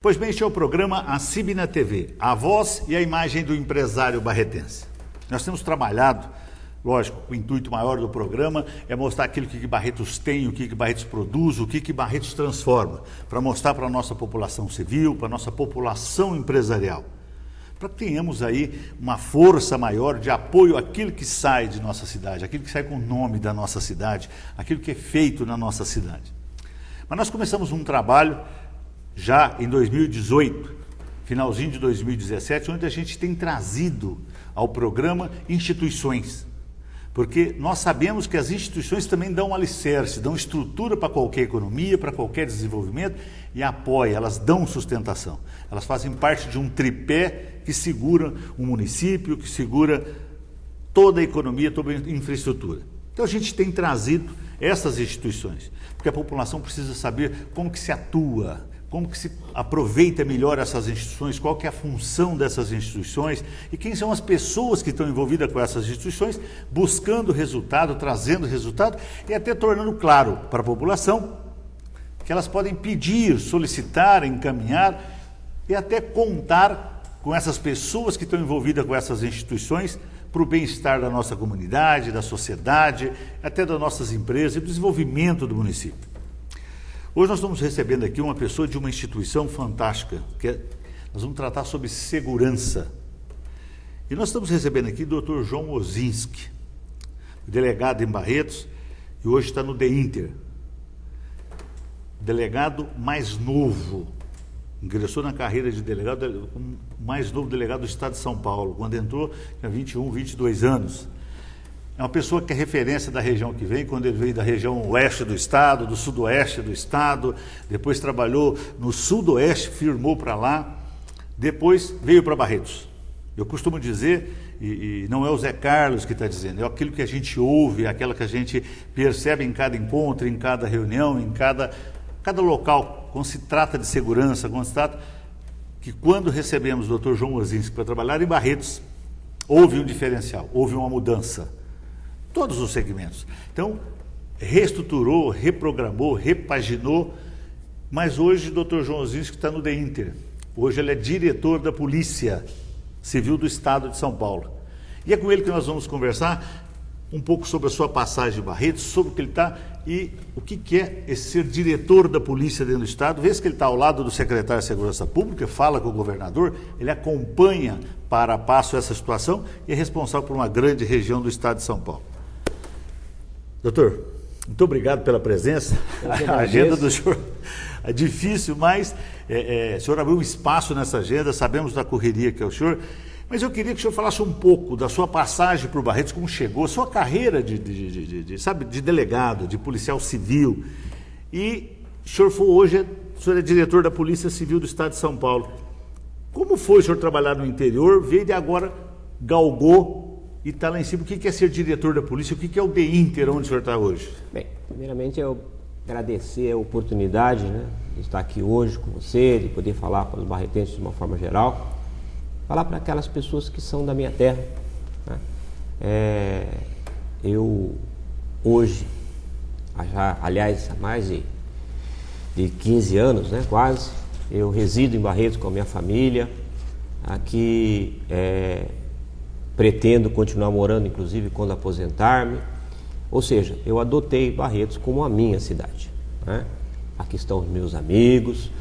Pois bem, este é o programa ACIB na TV, a voz e a imagem do empresário barretense. Nós temos trabalhado, lógico, o intuito maior do programa é mostrar aquilo que Barretos tem, o que Barretos produz, o que Barretos transforma, para mostrar para a nossa população civil, para a nossa população empresarial, para que tenhamos aí uma força maior de apoio àquilo que sai de nossa cidade, aquilo que sai com o nome da nossa cidade, aquilo que é feito na nossa cidade. Mas nós começamos um trabalho já em 2018, finalzinho de 2017, onde a gente tem trazido ao programa instituições, porque nós sabemos que as instituições também dão alicerce, dão estrutura para qualquer economia, para qualquer desenvolvimento e apoiam, elas dão sustentação. Elas fazem parte de um tripé que segura o município, que segura toda a economia, toda a infraestrutura. Então a gente tem trazido essas instituições, porque a população precisa saber como que se atua, como que se aproveita melhor essas instituições, qual que é a função dessas instituições e quem são as pessoas que estão envolvidas com essas instituições, buscando resultado, trazendo resultado e até tornando claro para a população que elas podem pedir, solicitar, encaminhar e até contar com essas pessoas que estão envolvidas com essas instituições para o bem-estar da nossa comunidade, da sociedade, até das nossas empresas e do desenvolvimento do município. Hoje nós estamos recebendo aqui uma pessoa de uma instituição fantástica, nós vamos tratar sobre segurança. E nós estamos recebendo aqui o Dr. João Ozinski, delegado em Barretos, e hoje está no DEINTER. Delegado mais novo, ingressou na carreira de delegado, o mais novo delegado do estado de São Paulo. Quando entrou, tinha 21, 22 anos. É uma pessoa que é referência da região que vem, quando ele veio da região oeste do estado, do sudoeste do estado, depois trabalhou no sudoeste, firmou para lá, depois veio para Barretos. Eu costumo dizer, e não é o Zé Carlos que está dizendo, é aquilo que a gente ouve, aquilo que a gente percebe em cada encontro, em cada reunião, em cada local, quando se trata de segurança, quando se trata que quando recebemos o Dr. João Ozinski para trabalhar em Barretos, houve um diferencial, houve uma mudança. Todos os segmentos. Então, reestruturou, reprogramou, repaginou, mas hoje o Dr. João Ozinski está no DEINTER. Hoje ele é diretor da Polícia Civil do Estado de São Paulo. E é com ele que nós vamos conversar um pouco sobre a sua passagem em Barretos, sobre o que ele está e o que é esse ser diretor da Polícia dentro do Estado. Vez que ele está ao lado do secretário de Segurança Pública, fala com o governador, ele acompanha para a passo essa situação e é responsável por uma grande região do Estado de São Paulo. Doutor, muito obrigado pela presença. A agenda do senhor é difícil, mas o senhor abriu um espaço nessa agenda, sabemos da correria que é o senhor, mas eu queria que o senhor falasse um pouco da sua passagem por Barretos, como chegou, sua carreira de delegado, de policial civil, e o senhor é diretor da Polícia Civil do Estado de São Paulo. Como foi o senhor trabalhar no interior, veio e agora galgou e está lá em cima? O que é ser diretor da polícia? O que é o DEINTER, onde o senhor está hoje? Bem, primeiramente eu agradecer a oportunidade, de estar aqui hoje com você, de poder falar para os barretenses de uma forma geral, falar para aquelas pessoas que são da minha terra. Eu hoje, aliás, há mais de 15 anos, quase, eu resido em Barretos com a minha família, aqui pretendo continuar morando, inclusive, quando aposentar-me. Ou seja, eu adotei Barretos como a minha cidade. Aqui estão os meus amigos,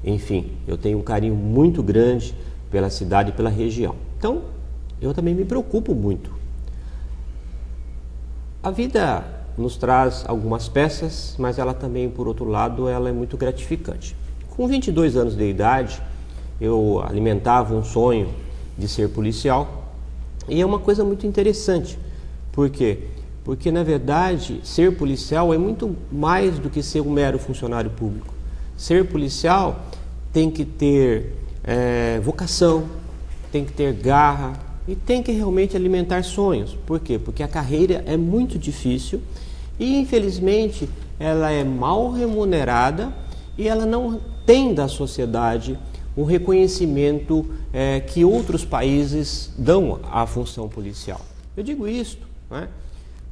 enfim, eu tenho um carinho muito grande pela cidade e pela região. Então, eu também me preocupo muito. A vida nos traz algumas peças, mas ela também, por outro lado, ela é muito gratificante. Com 22 anos de idade, eu alimentava um sonho de ser policial. E é uma coisa muito interessante. Por quê? Porque, na verdade, ser policial é muito mais do que ser um mero funcionário público. Ser policial tem que ter vocação, tem que ter garra e tem que realmente alimentar sonhos. Por quê? Porque a carreira é muito difícil e, infelizmente, ela é mal remunerada e ela não tem da sociedade o reconhecimento que outros países dão à função policial. Eu digo isto,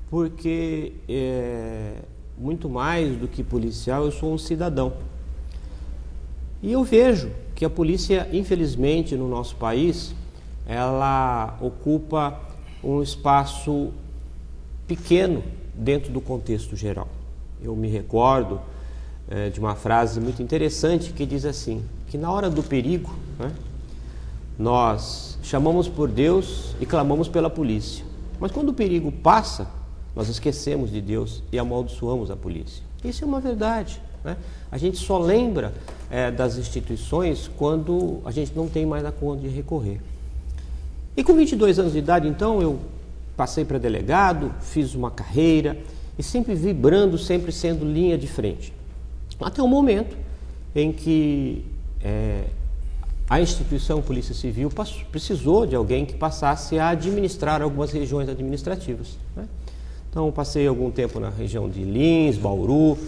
porque muito mais do que policial, eu sou um cidadão. E eu vejo porque a polícia, infelizmente, no nosso país, ela ocupa um espaço pequeno dentro do contexto geral. Eu me recordo de uma frase muito interessante que diz assim, que na hora do perigo, né, nós chamamos por Deus e clamamos pela polícia. Mas quando o perigo passa, nós esquecemos de Deus e amaldiçoamos a polícia. Isso é uma verdade, né? A gente só lembra das instituições quando a gente não tem mais a onde recorrer. E com 22 anos de idade, então, eu passei para delegado, fiz uma carreira e sempre vibrando, sempre sendo linha de frente. Até o momento em que a instituição Polícia Civil precisou de alguém que passasse a administrar algumas regiões administrativas, né? Então, eu passei algum tempo na região de Lins, Bauru,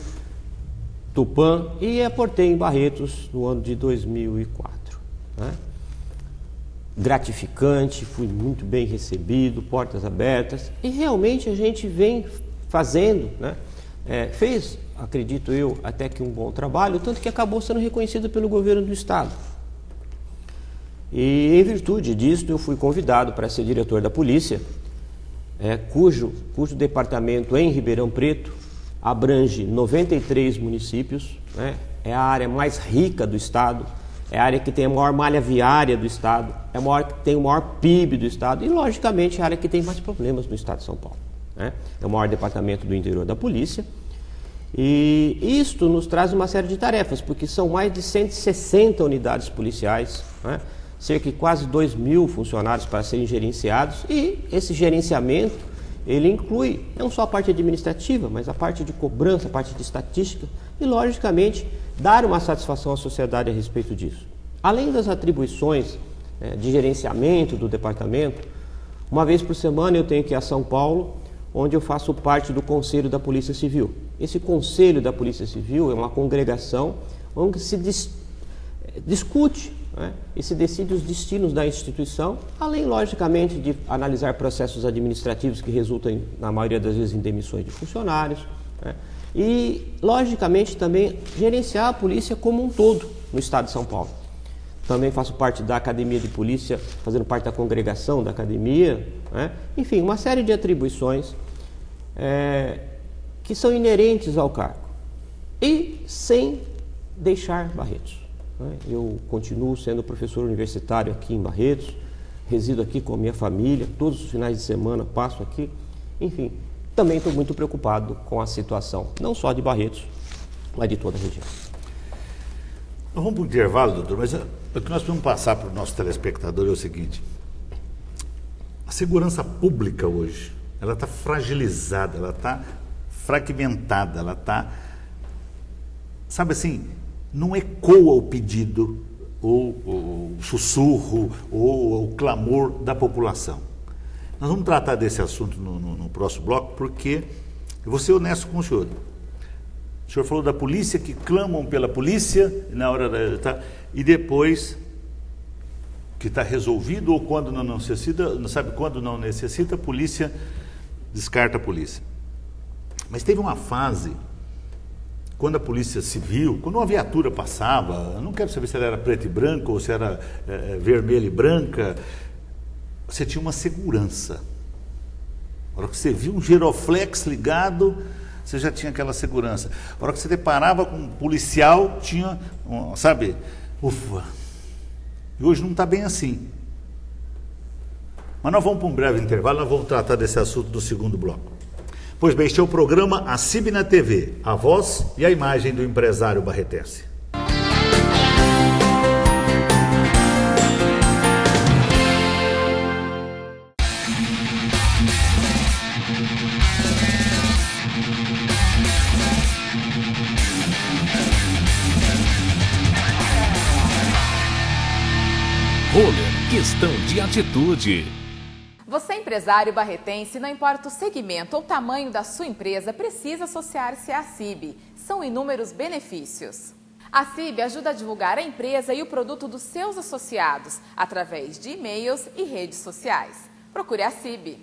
Tupã e aportei em Barretos no ano de 2004. Né? Gratificante, fui muito bem recebido, portas abertas e realmente a gente vem fazendo, né? Fez, acredito eu, até que um bom trabalho, tanto que acabou sendo reconhecido pelo governo do estado. E em virtude disso eu fui convidado para ser diretor da polícia, cujo departamento em Ribeirão Preto abrange 93 municípios, né? É a área mais rica do estado, é a área que tem a maior malha viária do estado, é a maior que tem o maior PIB do estado e, logicamente, é a área que tem mais problemas no estado de São Paulo, né? É o maior departamento do interior da polícia e isto nos traz uma série de tarefas, porque são mais de 160 unidades policiais, né? Cerca de quase 2.000 funcionários para serem gerenciados e esse gerenciamento ele inclui não só a parte administrativa, mas a parte de cobrança, a parte de estatística e, logicamente, dar uma satisfação à sociedade a respeito disso. Além das atribuições de gerenciamento do departamento, uma vez por semana eu tenho que ir a São Paulo, onde eu faço parte do Conselho da Polícia Civil. Esse Conselho da Polícia Civil é uma congregação onde se discute, né, e se decide os destinos da instituição, além, logicamente, de analisar processos administrativos que resultam, na maioria das vezes, em demissões de funcionários, né, e, logicamente, também gerenciar a polícia como um todo no estado de São Paulo. Também faço parte da Academia de Polícia, fazendo parte da congregação da academia, né, enfim, uma série de atribuições que são inerentes ao cargo e sem deixar Barretos. Eu continuo sendo professor universitário aqui em Barretos, resido aqui com a minha família, todos os finais de semana passo aqui, enfim, também estou muito preocupado com a situação, não só de Barretos, mas de toda a região. Nós vamos para o intervalo, doutor, mas o que nós vamos passar para o nosso telespectador é o seguinte: a segurança pública hoje, ela está fragilizada, ela está fragmentada, ela está, sabe assim, não ecoa o pedido, ou o sussurro, ou o clamor da população. Nós vamos tratar desse assunto no próximo bloco, porque eu vou ser honesto com o senhor. O senhor falou da polícia, que clamam pela polícia, na hora e depois que está resolvido, ou quando não necessita, não sabe quando não necessita, a polícia descarta a polícia. Mas teve uma fase, quando a polícia civil, quando uma viatura passava, eu não quero saber se ela era preta e branca ou se era vermelha e branca, você tinha uma segurança. A hora que você viu um giroflex ligado, você já tinha aquela segurança. A hora que você deparava com um policial, tinha, sabe, ufa. E hoje não está bem assim. Mas nós vamos para um breve intervalo, nós vamos tratar desse assunto no segundo bloco. Pois bem, este é o programa ACIB na TV, a voz e a imagem do empresário barretense. Roller, questão de atitude. Você, empresário barretense, não importa o segmento ou tamanho da sua empresa, precisa associar-se à ACIB. São inúmeros benefícios. A ACIB ajuda a divulgar a empresa e o produto dos seus associados, através de e-mails e redes sociais. Procure a ACIB.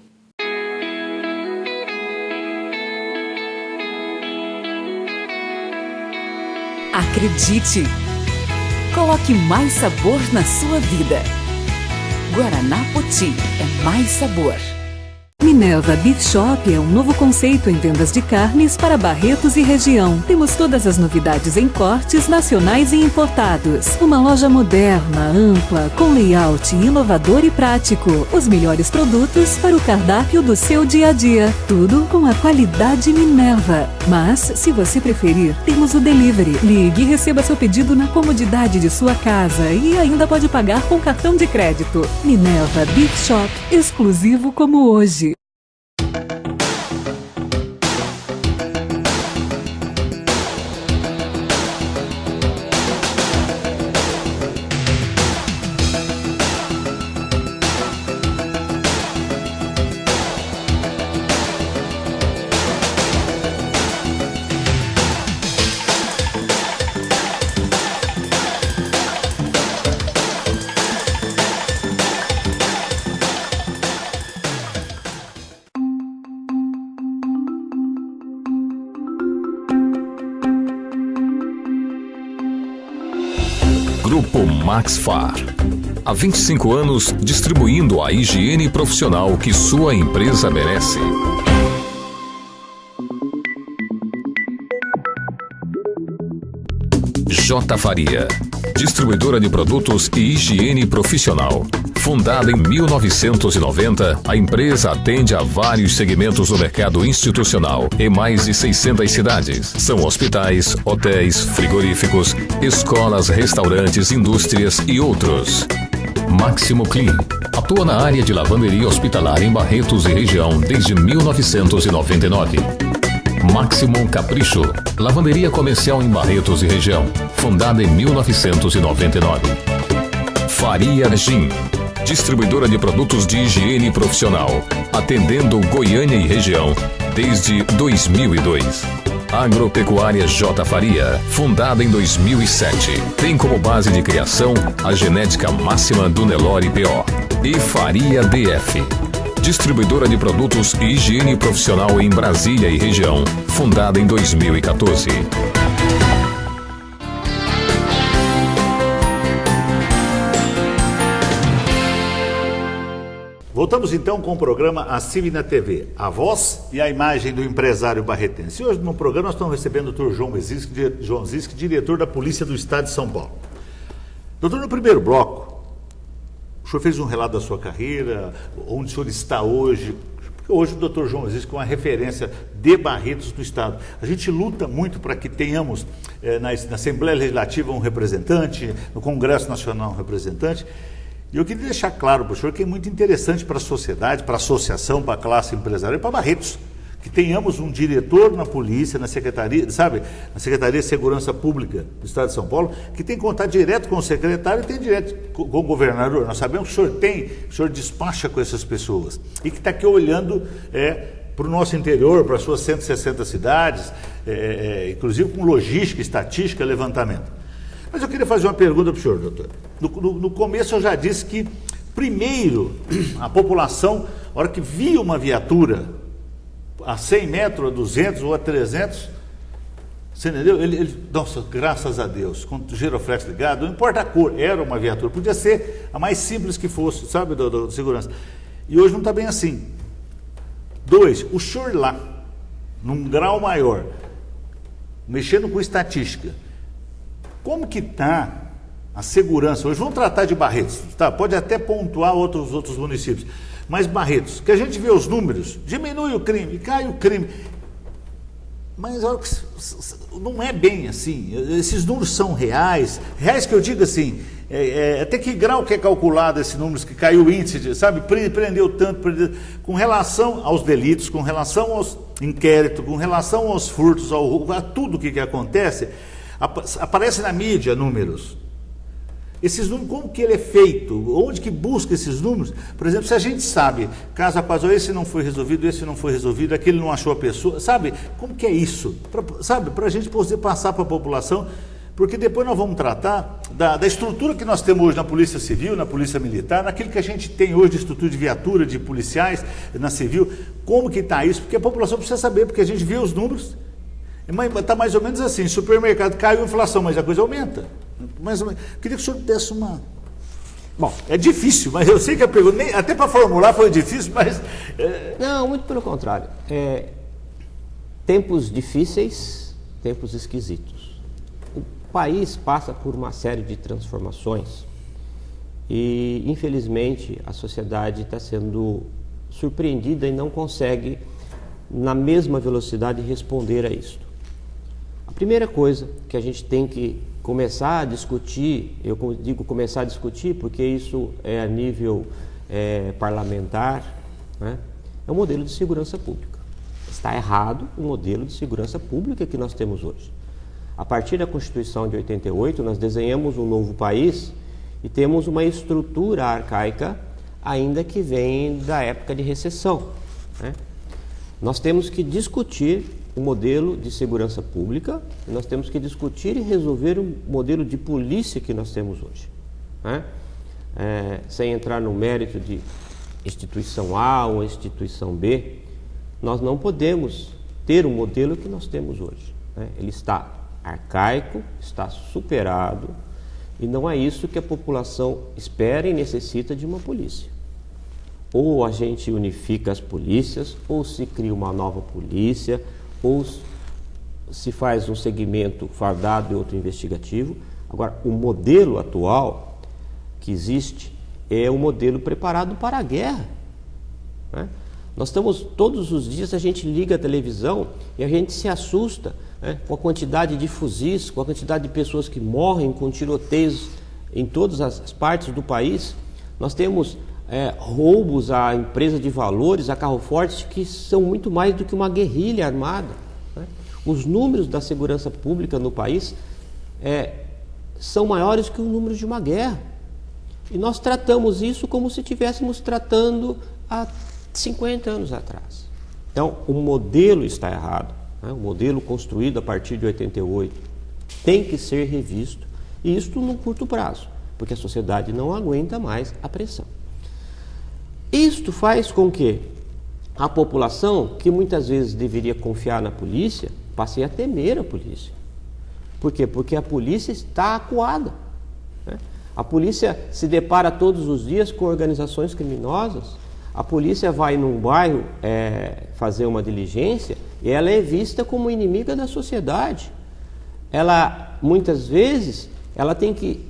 Acredite! Coloque mais sabor na sua vida. Guaraná Poti é mais sabor. Minerva Beef Shop é um novo conceito em vendas de carnes para Barretos e região. Temos todas as novidades em cortes nacionais e importados. Uma loja moderna, ampla, com layout inovador e prático. Os melhores produtos para o cardápio do seu dia a dia. Tudo com a qualidade Minerva. Mas, se você preferir, temos o delivery. Ligue e receba seu pedido na comodidade de sua casa e ainda pode pagar com cartão de crédito. Minerva Beef Shop, exclusivo como hoje. Grupo Maxfar. Há 25 anos distribuindo a higiene profissional que sua empresa merece. J. Faria. Distribuidora de produtos e higiene profissional. Fundada em 1990, a empresa atende a vários segmentos do mercado institucional em mais de 600 cidades. São hospitais, hotéis, frigoríficos, escolas, restaurantes, indústrias e outros. Máximo Clean. Atua na área de lavanderia hospitalar em Barretos e região desde 1999. Máximo Capricho. Lavanderia comercial em Barretos e região. Fundada em 1999. Faria Gin. Distribuidora de produtos de higiene profissional, atendendo Goiânia e região desde 2002. Agropecuária J. Faria, fundada em 2007. Tem como base de criação a genética máxima do Nelore PO. E Faria DF. Distribuidora de produtos e higiene profissional em Brasília e região, fundada em 2014. Voltamos então com o programa ACIB na TV, a voz e a imagem do empresário barretense. E hoje no programa nós estamos recebendo o Dr. João Zisk, diretor da Polícia do Estado de São Paulo. Doutor, no primeiro bloco, o senhor fez um relato da sua carreira, onde o senhor está hoje. Porque hoje o Dr. João Zisk é uma referência de Barretos do Estado. A gente luta muito para que tenhamos na Assembleia Legislativa um representante, no Congresso Nacional um representante. E eu queria deixar claro para o senhor que é muito interessante para a sociedade, para a associação, para a classe empresarial e para Barretos, que tenhamos um diretor na polícia, na Secretaria, sabe, na Secretaria de Segurança Pública do Estado de São Paulo, que tem contato direto com o secretário e tem direto com o governador. Nós sabemos que o senhor despacha com essas pessoas e que está aqui olhando para o nosso interior, para as suas 160 cidades, inclusive com logística, estatística, levantamento. Mas eu queria fazer uma pergunta para o senhor, doutor. No começo eu já disse que, primeiro, a população, na hora que via uma viatura a 100 metros, a 200 ou a 300, você entendeu? Nossa, graças a Deus, com o giroflex ligado, não importa a cor, era uma viatura, podia ser a mais simples que fosse, sabe, do segurança. E hoje não está bem assim. 2, o senhor lá, num grau maior, mexendo com estatística, como que está a segurança? Hoje vamos tratar de Barretos, tá? Pode até pontuar outros municípios, mas Barretos, que a gente vê os números, diminui o crime, cai o crime, mas não é bem assim. Esses números são reais que eu digo assim, até que grau que é calculado esses números, que caiu o índice, sabe, prendeu tanto, com relação aos delitos, com relação aos inquéritos, com relação aos furtos, a tudo que acontece. Aparece na mídia números. Esses números, como que ele é feito? Onde que busca esses números? Por exemplo, se a gente sabe, caso a caso, esse não foi resolvido, aquele não achou a pessoa, sabe? Como que é isso? Para a gente poder passar para a população, porque depois nós vamos tratar da estrutura que nós temos hoje na Polícia Civil, na Polícia Militar, naquilo que a gente tem hoje de estrutura de viatura, de policiais na Civil, como que está isso? Porque a população precisa saber, porque a gente vê os números. Está mais ou menos assim, supermercado caiu a inflação, mas a coisa aumenta. mais ou menos. Queria que o senhor desse uma... Bom, é difícil, mas eu sei que a pergunta, até para formular foi difícil, mas... Não, muito pelo contrário. Tempos difíceis, tempos esquisitos. O país passa por uma série de transformações e, infelizmente, a sociedade está sendo surpreendida e não consegue, na mesma velocidade, responder a isso. A primeira coisa que a gente tem que começar a discutir, eu digo começar a discutir porque isso é a nível parlamentar, né? É o modelo de segurança pública. Está errado o modelo de segurança pública que nós temos hoje. A partir da Constituição de 88, nós desenhamos um novo país e temos uma estrutura arcaica, ainda que vem da época de recessão, né? Nós temos que discutir o modelo de segurança pública, e nós temos que discutir e resolver o modelo de polícia que nós temos hoje, né? Sem entrar no mérito de instituição A ou instituição B, nós não podemos ter o modelo que nós temos hoje, né? Ele está arcaico, está superado, e não é isso que a população espera e necessita de uma polícia. Ou a gente unifica as polícias, ou se cria uma nova polícia, ou se faz um segmento fardado e outro investigativo. Agora, o modelo atual que existe é um modelo preparado para a guerra, né? Nós estamos, todos os dias a gente liga a televisão e a gente se assusta, né, com a quantidade de fuzis, com a quantidade de pessoas que morrem com tiroteios em todas as partes do país. Nós temos roubos a empresa de valores, a carro forte, que são muito mais do que uma guerrilha armada, né? Os números da segurança pública no país são maiores que o número de uma guerra. E nós tratamos isso como se estivéssemos tratando há 50 anos atrás. Então, o modelo está errado, né? O modelo construído a partir de 88 tem que ser revisto, e isso num curto prazo, porque a sociedade não aguenta mais a pressão. Isto faz com que a população, que muitas vezes deveria confiar na polícia, passe a temer a polícia. Por quê? Porque a polícia está acuada, né? A polícia se depara todos os dias com organizações criminosas. A polícia vai num bairro fazer uma diligência e ela é vista como inimiga da sociedade. Ela, muitas vezes, ela tem que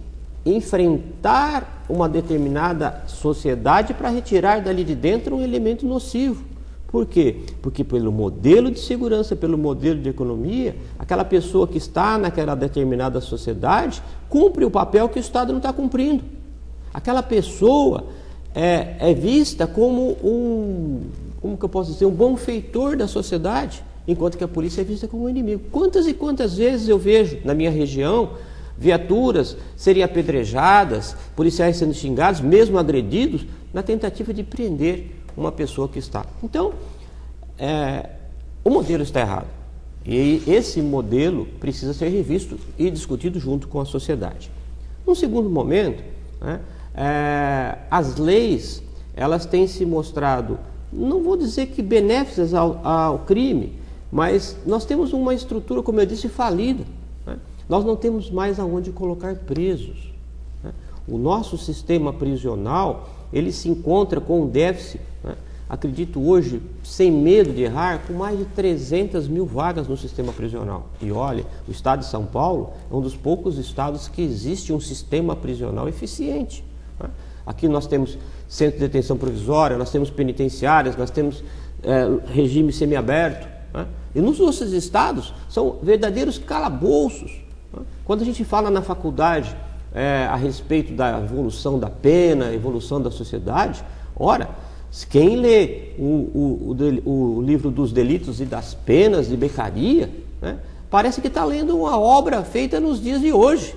enfrentar uma determinada sociedade para retirar dali de dentro um elemento nocivo. Por quê? Porque pelo modelo de segurança, pelo modelo de economia, aquela pessoa que está naquela determinada sociedade cumpre o papel que o Estado não está cumprindo. Aquela pessoa é vista como como que eu posso dizer, um benfeitor da sociedade, enquanto que a polícia é vista como um inimigo. Quantas e quantas vezes eu vejo na minha região viaturas serem apedrejadas, policiais sendo xingados, mesmo agredidos, na tentativa de prender uma pessoa que está. Então, o modelo está errado. E esse modelo precisa ser revisto e discutido junto com a sociedade. Num segundo momento, né, as leis, elas têm se mostrado, não vou dizer que benéficas ao crime, mas nós temos uma estrutura, como eu disse, falida, né? Nós não temos mais aonde colocar presos, né? O nosso sistema prisional, ele se encontra com um déficit, né? Acredito hoje, sem medo de errar, com mais de 300 mil vagas no sistema prisional. E olha, o estado de São Paulo é um dos poucos estados que existe um sistema prisional eficiente, né? Aqui nós temos centro de detenção provisória, nós temos penitenciárias, nós temos regime semiaberto, né? E nos outros estados são verdadeiros calabouços, né? Quando a gente fala na faculdade a respeito da evolução da pena, evolução da sociedade, ora, quem lê o livro dos delitos e das penas de Beccaria, né, parece que está lendo uma obra feita nos dias de hoje.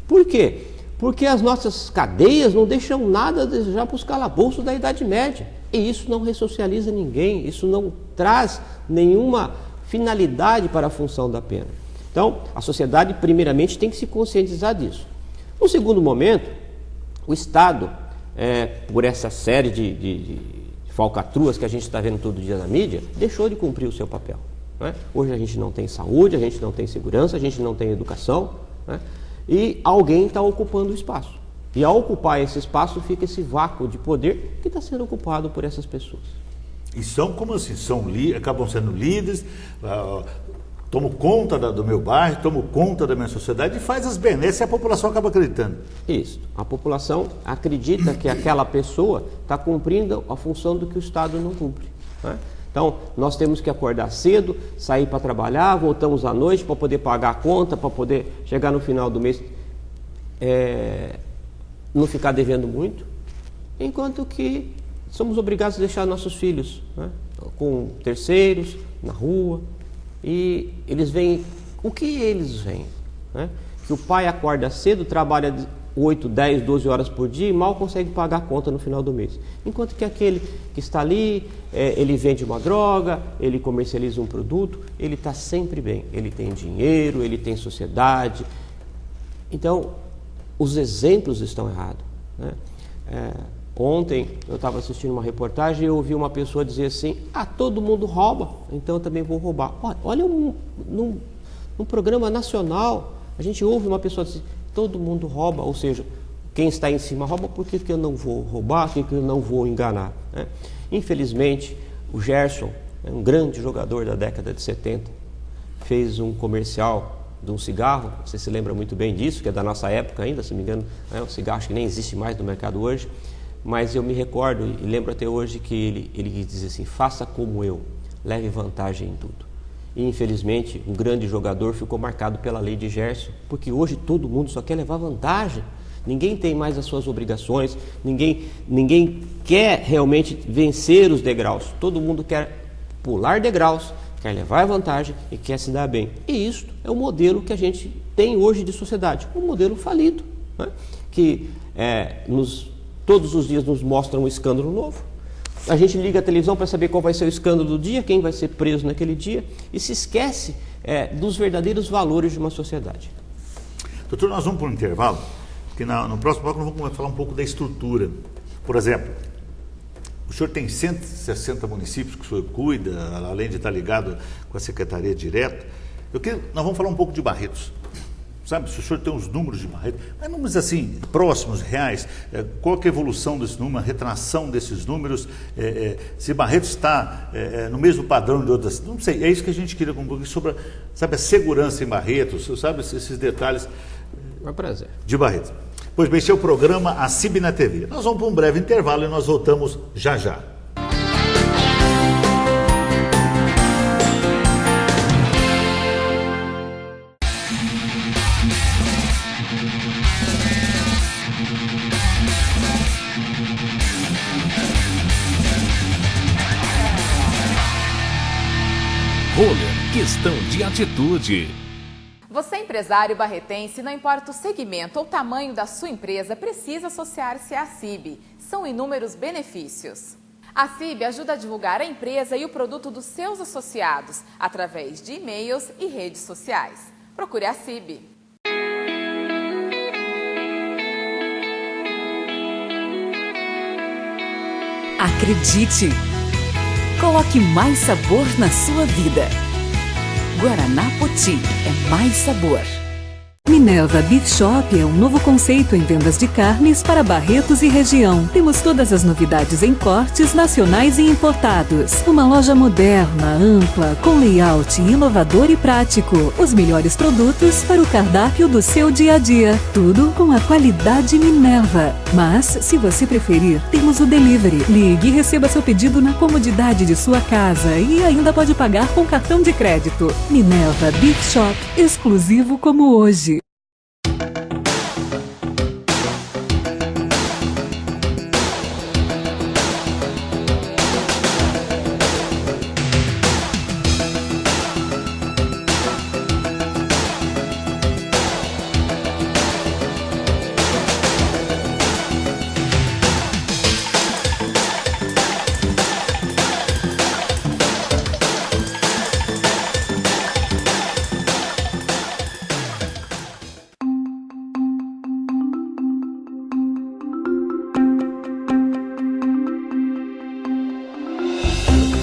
Por quê? Porque as nossas cadeias não deixam nada a desejar para os calabouços da Idade Média. E isso não ressocializa ninguém, isso não traz nenhuma finalidade para a função da pena. Então, a sociedade, primeiramente, tem que se conscientizar disso. No segundo momento, o Estado, por essa série de falcatruas que a gente está vendo todo dia na mídia, deixou de cumprir o seu papel, né? Hoje a gente não tem saúde, a gente não tem segurança, a gente não tem educação, né? e alguém está ocupando o espaço. E ao ocupar esse espaço fica esse vácuo de poder que está sendo ocupado por essas pessoas. E são como assim? Acabam sendo líderes, tomo conta do meu bairro, tomo conta da minha sociedade e faz as benesses e a população acaba acreditando. Isso. A população acredita que aquela pessoa está cumprindo a função do que o Estado não cumpre, né? Então, nós temos que acordar cedo, sair para trabalhar, voltamos à noite para poder pagar a conta, para poder chegar no final do mês, não ficar devendo muito, enquanto que somos obrigados a deixar nossos filhos, né, com terceiros, na rua, e eles veem, o que eles veem? Né? Que o pai acorda cedo, trabalha 8, 10, 12 horas por dia e mal consegue pagar a conta no final do mês. Enquanto que aquele que está ali, ele vende uma droga, ele comercializa um produto, ele está sempre bem. Ele tem dinheiro, ele tem sociedade. Então, os exemplos estão errados, né? Ontem eu estava assistindo uma reportagem e eu ouvi uma pessoa dizer assim: todo mundo rouba, então eu também vou roubar. Olha, num programa nacional, a gente ouve uma pessoa dizer: todo mundo rouba, ou seja, quem está em cima rouba, por que eu não vou roubar, por que eu não vou enganar, né? Infelizmente, o Gerson, um grande jogador da década de 70, fez um comercial de um cigarro, você se lembra muito bem disso, que é da nossa época ainda, se não me engano, é um cigarro que nem existe mais no mercado hoje, mas eu me recordo e lembro até hoje que ele diz assim: faça como eu, leve vantagem em tudo. E infelizmente um grande jogador ficou marcado pela lei de Gerson, porque hoje todo mundo só quer levar vantagem, ninguém tem mais as suas obrigações, ninguém quer realmente vencer os degraus, todo mundo quer pular degraus, quer levar vantagem e quer se dar bem. E isso é o modelo que a gente tem hoje de sociedade, um modelo falido, né? Que todos os dias nos mostra um escândalo novo. A gente liga a televisão para saber qual vai ser o escândalo do dia, quem vai ser preso naquele dia, e se esquece dos verdadeiros valores de uma sociedade. Doutor, nós vamos para um intervalo, porque no próximo bloco nós vamos falar um pouco da estrutura. Por exemplo, o senhor tem 160 municípios que o senhor cuida, além de estar ligado com a Secretaria direto. Nós vamos falar um pouco de Barretos. Sabe, se o senhor tem os números de Barretos, mas números assim, próximos, reais, qual que é a evolução desse número, a retração desses números, se Barretos está no mesmo padrão de outras, não sei, é isso que a gente queria um pouquinho sobre, sabe, a segurança em Barretos, sabe, esses detalhes. É um prazer. De Barretos. Pois bem, esse é o programa A CIB na TV. Nós vamos para um breve intervalo e nós voltamos já já. Roller, questão de atitude. Você, empresário barretense, não importa o segmento ou tamanho da sua empresa, precisa associar-se à CIB. São inúmeros benefícios. A CIB ajuda a divulgar a empresa e o produto dos seus associados através de e-mails e redes sociais. Procure a CIB. Acredite! Coloque mais sabor na sua vida. Guaraná Poti é mais sabor. Minerva Beef Shop é um novo conceito em vendas de carnes para Barretos e região. Temos todas as novidades em cortes nacionais e importados. Uma loja moderna, ampla, com layout inovador e prático. Os melhores produtos para o cardápio do seu dia a dia. Tudo com a qualidade Minerva. Mas, se você preferir, temos o delivery. Ligue e receba seu pedido na comodidade de sua casa e ainda pode pagar com cartão de crédito. Minerva Beef Shop, exclusivo como hoje.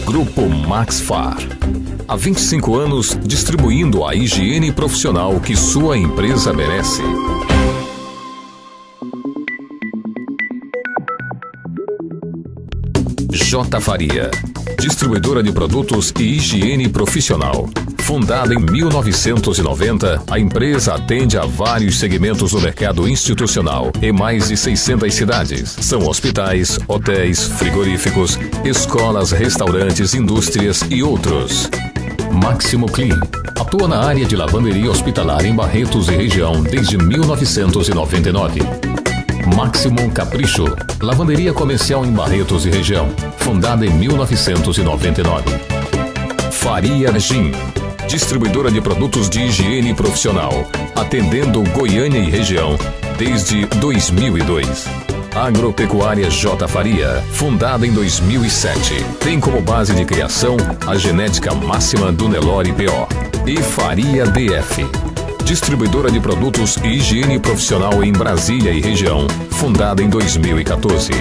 Grupo Maxfar. Há 25 anos, distribuindo a higiene profissional que sua empresa merece. J. Faria, distribuidora de produtos e higiene profissional. Fundada em 1990, a empresa atende a vários segmentos do mercado institucional em mais de 600 cidades. São hospitais, hotéis, frigoríficos, escolas, restaurantes, indústrias e outros. Máximo Clean. Atua na área de lavanderia hospitalar em Barretos e região desde 1999. Maximum Capricho, lavanderia comercial em Barretos e região, fundada em 1999. Faria Gin, distribuidora de produtos de higiene profissional, atendendo Goiânia e região desde 2002. Agropecuária J. Faria, fundada em 2007, tem como base de criação a genética máxima do Nelore PO. E Faria DF, distribuidora de produtos e higiene profissional em Brasília e região, fundada em 2014.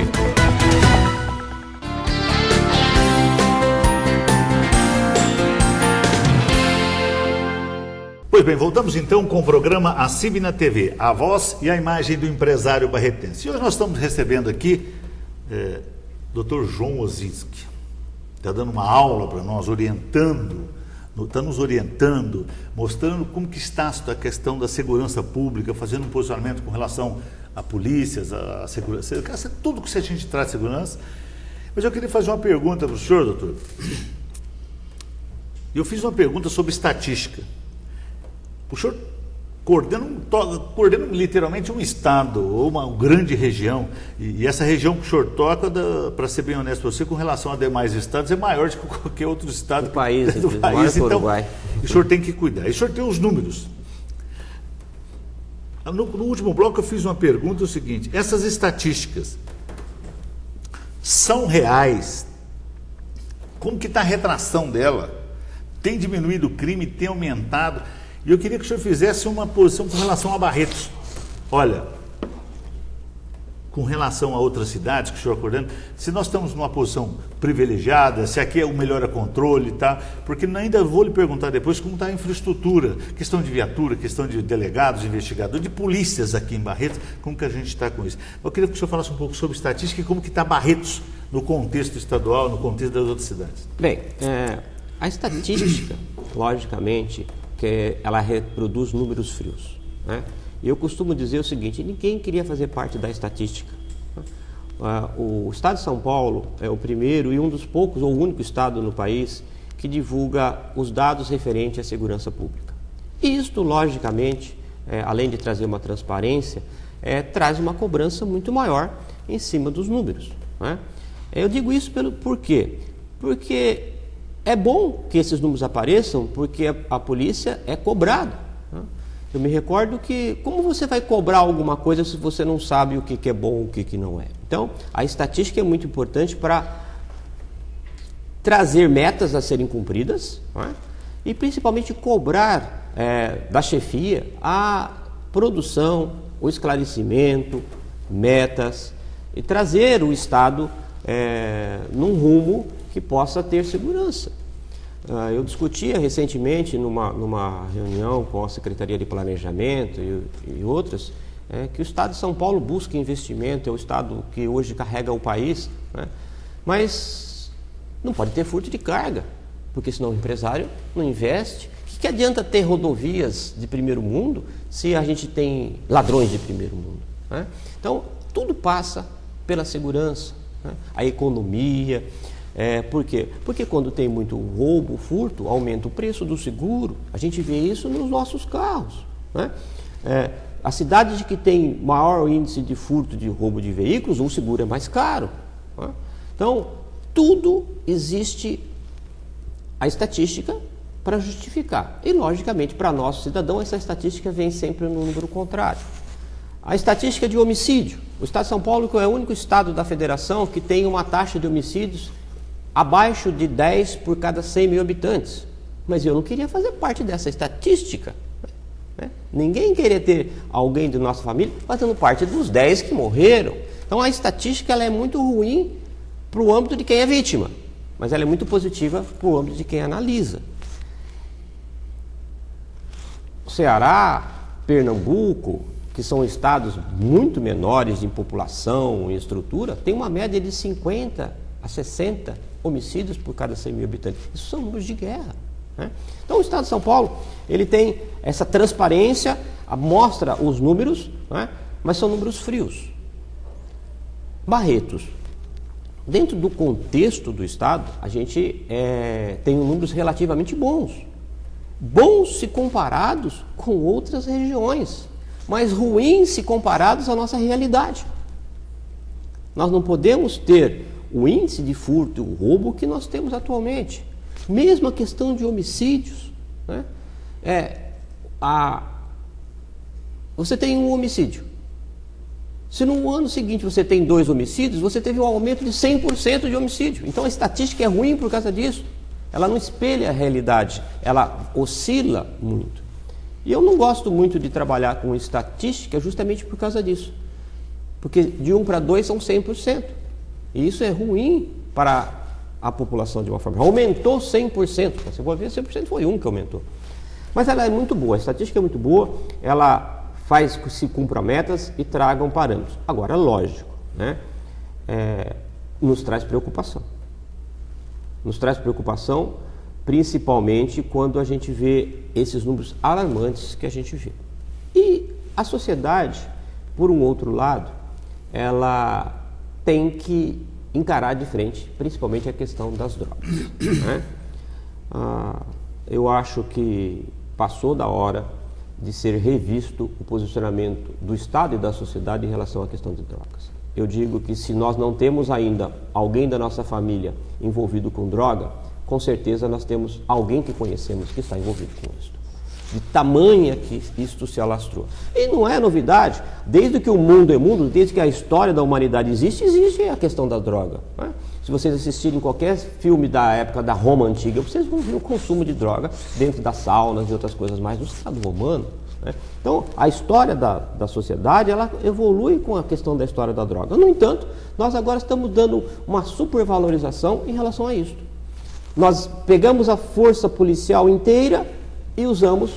Pois bem, voltamos então com o programa ACIB na TV, a voz e a imagem do empresário barretense. E hoje nós estamos recebendo aqui Dr. João Osinski. Está dando uma aula para nós, está nos orientando, mostrando como que está a questão da segurança pública, fazendo um posicionamento com relação a polícias, a segurança, tudo que a gente traz de segurança. Mas eu queria fazer uma pergunta para o senhor, doutor. Eu fiz uma pergunta sobre estatística. O senhor coordena literalmente um estado ou uma grande região, e essa região que o senhor toca, para ser bem honesto com você, com relação a demais estados, é maior do que qualquer outro estado do país. Então, Uruguai. O senhor tem que cuidar. E o senhor tem os números. No último bloco eu fiz uma pergunta, o seguinte: essas estatísticas são reais? Como que está a retração dela? Tem diminuído o crime? Tem aumentado? E eu queria que o senhor fizesse uma posição com relação a Barretos. Olha, com relação a outras cidades que o senhor coordena, se nós estamos numa posição privilegiada, se aqui é o melhor controle, tá? Porque ainda vou lhe perguntar depois como está a infraestrutura, questão de viatura, questão de delegados, investigadores, de polícias aqui em Barretos, como que a gente está com isso. Eu queria que o senhor falasse um pouco sobre estatística e como que está Barretos no contexto estadual, no contexto das outras cidades. Bem, a estatística, logicamente, que ela reproduz números frios, né? E eu costumo dizer o seguinte: ninguém queria fazer parte da estatística. O estado de São Paulo é o primeiro e um dos poucos, ou o único estado no país que divulga os dados referentes à segurança pública. E isto, logicamente, além de trazer uma transparência, traz uma cobrança muito maior em cima dos números, né? Eu digo isso por quê? Porque é bom que esses números apareçam, porque a polícia é cobrada, né? Eu me recordo que, como você vai cobrar alguma coisa se você não sabe o que é bom e o que não é? Então, a estatística é muito importante para trazer metas a serem cumpridas, né? E principalmente cobrar da chefia a produção, o esclarecimento, metas, e trazer o Estado num rumo que possa ter segurança. Eu discutia recentemente numa reunião com a Secretaria de Planejamento e outras, que o Estado de São Paulo busca investimento, é o Estado que hoje carrega o país, né? Mas não pode ter furto de carga, porque senão o empresário não investe. O que adianta ter rodovias de primeiro mundo se a gente tem ladrões de primeiro mundo, né? Então, tudo passa pela segurança, né? A economia. Por quê? Porque quando tem muito roubo, furto, aumenta o preço do seguro. A gente vê isso nos nossos carros, né? A cidade que tem maior índice de furto, de roubo de veículos, o seguro é mais caro, né? Então, tudo existe a estatística para justificar. E, logicamente, para nosso cidadão, essa estatística vem sempre no número contrário. A estatística de homicídio. O Estado de São Paulo é o único estado da federação que tem uma taxa de homicídios abaixo de 10 por cada 100 mil habitantes. Mas eu não queria fazer parte dessa estatística, né? Ninguém queria ter alguém de nossa família fazendo parte dos 10 que morreram. Então a estatística ela é muito ruim para o âmbito de quem é vítima, mas ela é muito positiva para o âmbito de quem analisa. Ceará, Pernambuco, que são estados muito menores em população, em estrutura, tem uma média de 50 a 60 homicídios por cada 100 mil habitantes. Isso são números de guerra, né? Então o estado de São Paulo, ele tem essa transparência, mostra os números, né? Mas são números frios. Barretos, dentro do contexto do estado, a gente tem números relativamente bons. Bons se comparados com outras regiões, mas ruins se comparados à nossa realidade. Nós não podemos ter o índice de furto e roubo que nós temos atualmente. Mesmo a questão de homicídios, né? Você tem um homicídio. Se no ano seguinte você tem 2 homicídios, você teve um aumento de 100% de homicídio. Então a estatística é ruim por causa disso. Ela não espelha a realidade, ela oscila muito. E eu não gosto muito de trabalhar com estatística justamente por causa disso. Porque de 1 para 2 são 100%. E isso é ruim para a população de uma forma. Aumentou 100%. Você pode ver, 100% foi um que aumentou. Mas ela é muito boa, a estatística é muito boa, ela faz que se cumpra metas e tragam parâmetros. Agora, lógico, né? Nos traz preocupação. Nos traz preocupação, principalmente quando a gente vê esses números alarmantes que a gente vê. E a sociedade, por um outro lado, ela tem que encarar de frente, principalmente a questão das drogas, né? Eu acho que passou da hora de ser revisto o posicionamento do Estado e da sociedade em relação à questão de drogas. Eu digo que se nós não temos ainda alguém da nossa família envolvido com droga, com certeza nós temos alguém que conhecemos que está envolvido com isso. De tamanha que isto se alastrou. E não é novidade, desde que o mundo é mundo, desde que a história da humanidade existe a questão da droga, né? Se vocês assistirem qualquer filme da época da Roma Antiga, vocês vão ver o consumo de droga dentro das saunas e outras coisas mais do Estado romano, né? Então, a história da sociedade, ela evolui com a questão da história da droga. No entanto, nós agora estamos dando uma supervalorização em relação a isso. Nós pegamos a força policial inteira e usamos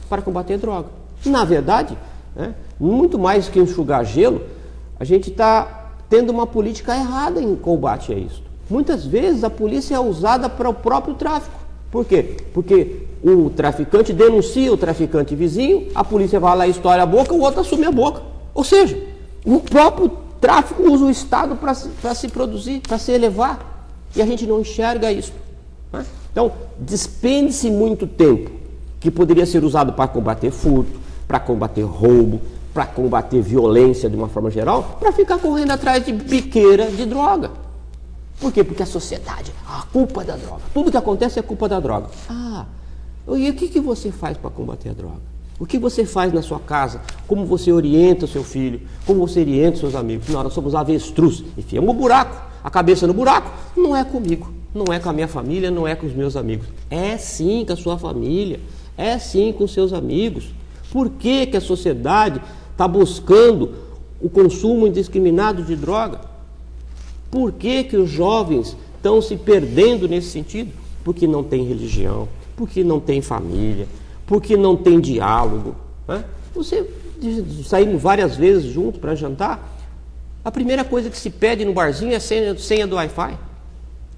para combater a droga. Na verdade, né, muito mais que enxugar gelo, a gente está tendo uma política errada em combate a isso. Muitas vezes a polícia é usada para o próprio tráfico. Por quê? Porque o traficante denuncia o traficante vizinho, a polícia vai lá e estoura a boca, o outro assume a boca. Ou seja, o próprio tráfico usa o Estado para se produzir, para se elevar. E a gente não enxerga isso, né? Então, despende-se muito tempo que poderia ser usado para combater furto, para combater roubo, para combater violência de uma forma geral, para ficar correndo atrás de biqueira de droga. Por quê? Porque a sociedade, a culpa é da droga. Tudo que acontece é culpa da droga. E o que você faz para combater a droga? O que você faz na sua casa? Como você orienta o seu filho? Como você orienta os seus amigos? Nós somos avestruz. Enfiamos o buraco, a cabeça no buraco. Não é comigo, não é com a minha família, não é com os meus amigos. É sim com a sua família, é sim com os seus amigos. Por que que a sociedade está buscando o consumo indiscriminado de droga? Por que que os jovens estão se perdendo nesse sentido? Porque não tem religião, porque não tem família, porque não tem diálogo, né? Saímos várias vezes juntos para jantar, a primeira coisa que se pede no barzinho é senha do Wi-Fi.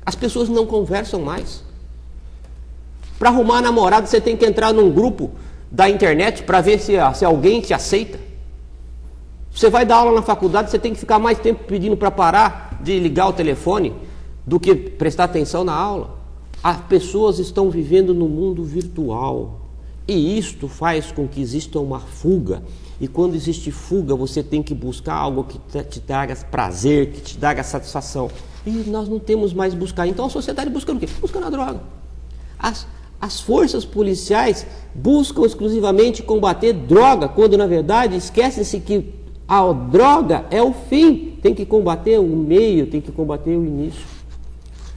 As pessoas não conversam mais. Para arrumar namorado, você tem que entrar num grupo da internet para ver se alguém te aceita. Você vai dar aula na faculdade, você tem que ficar mais tempo pedindo para parar de ligar o telefone do que prestar atenção na aula. As pessoas estão vivendo no mundo virtual e isto faz com que exista uma fuga. E quando existe fuga, você tem que buscar algo que te traga prazer, que te traga satisfação. E nós não temos mais buscar. Então a sociedade buscando o quê? Buscando a droga. As forças policiais buscam exclusivamente combater droga, quando na verdade esquece-se que a droga é o fim. Tem que combater o meio, tem que combater o início.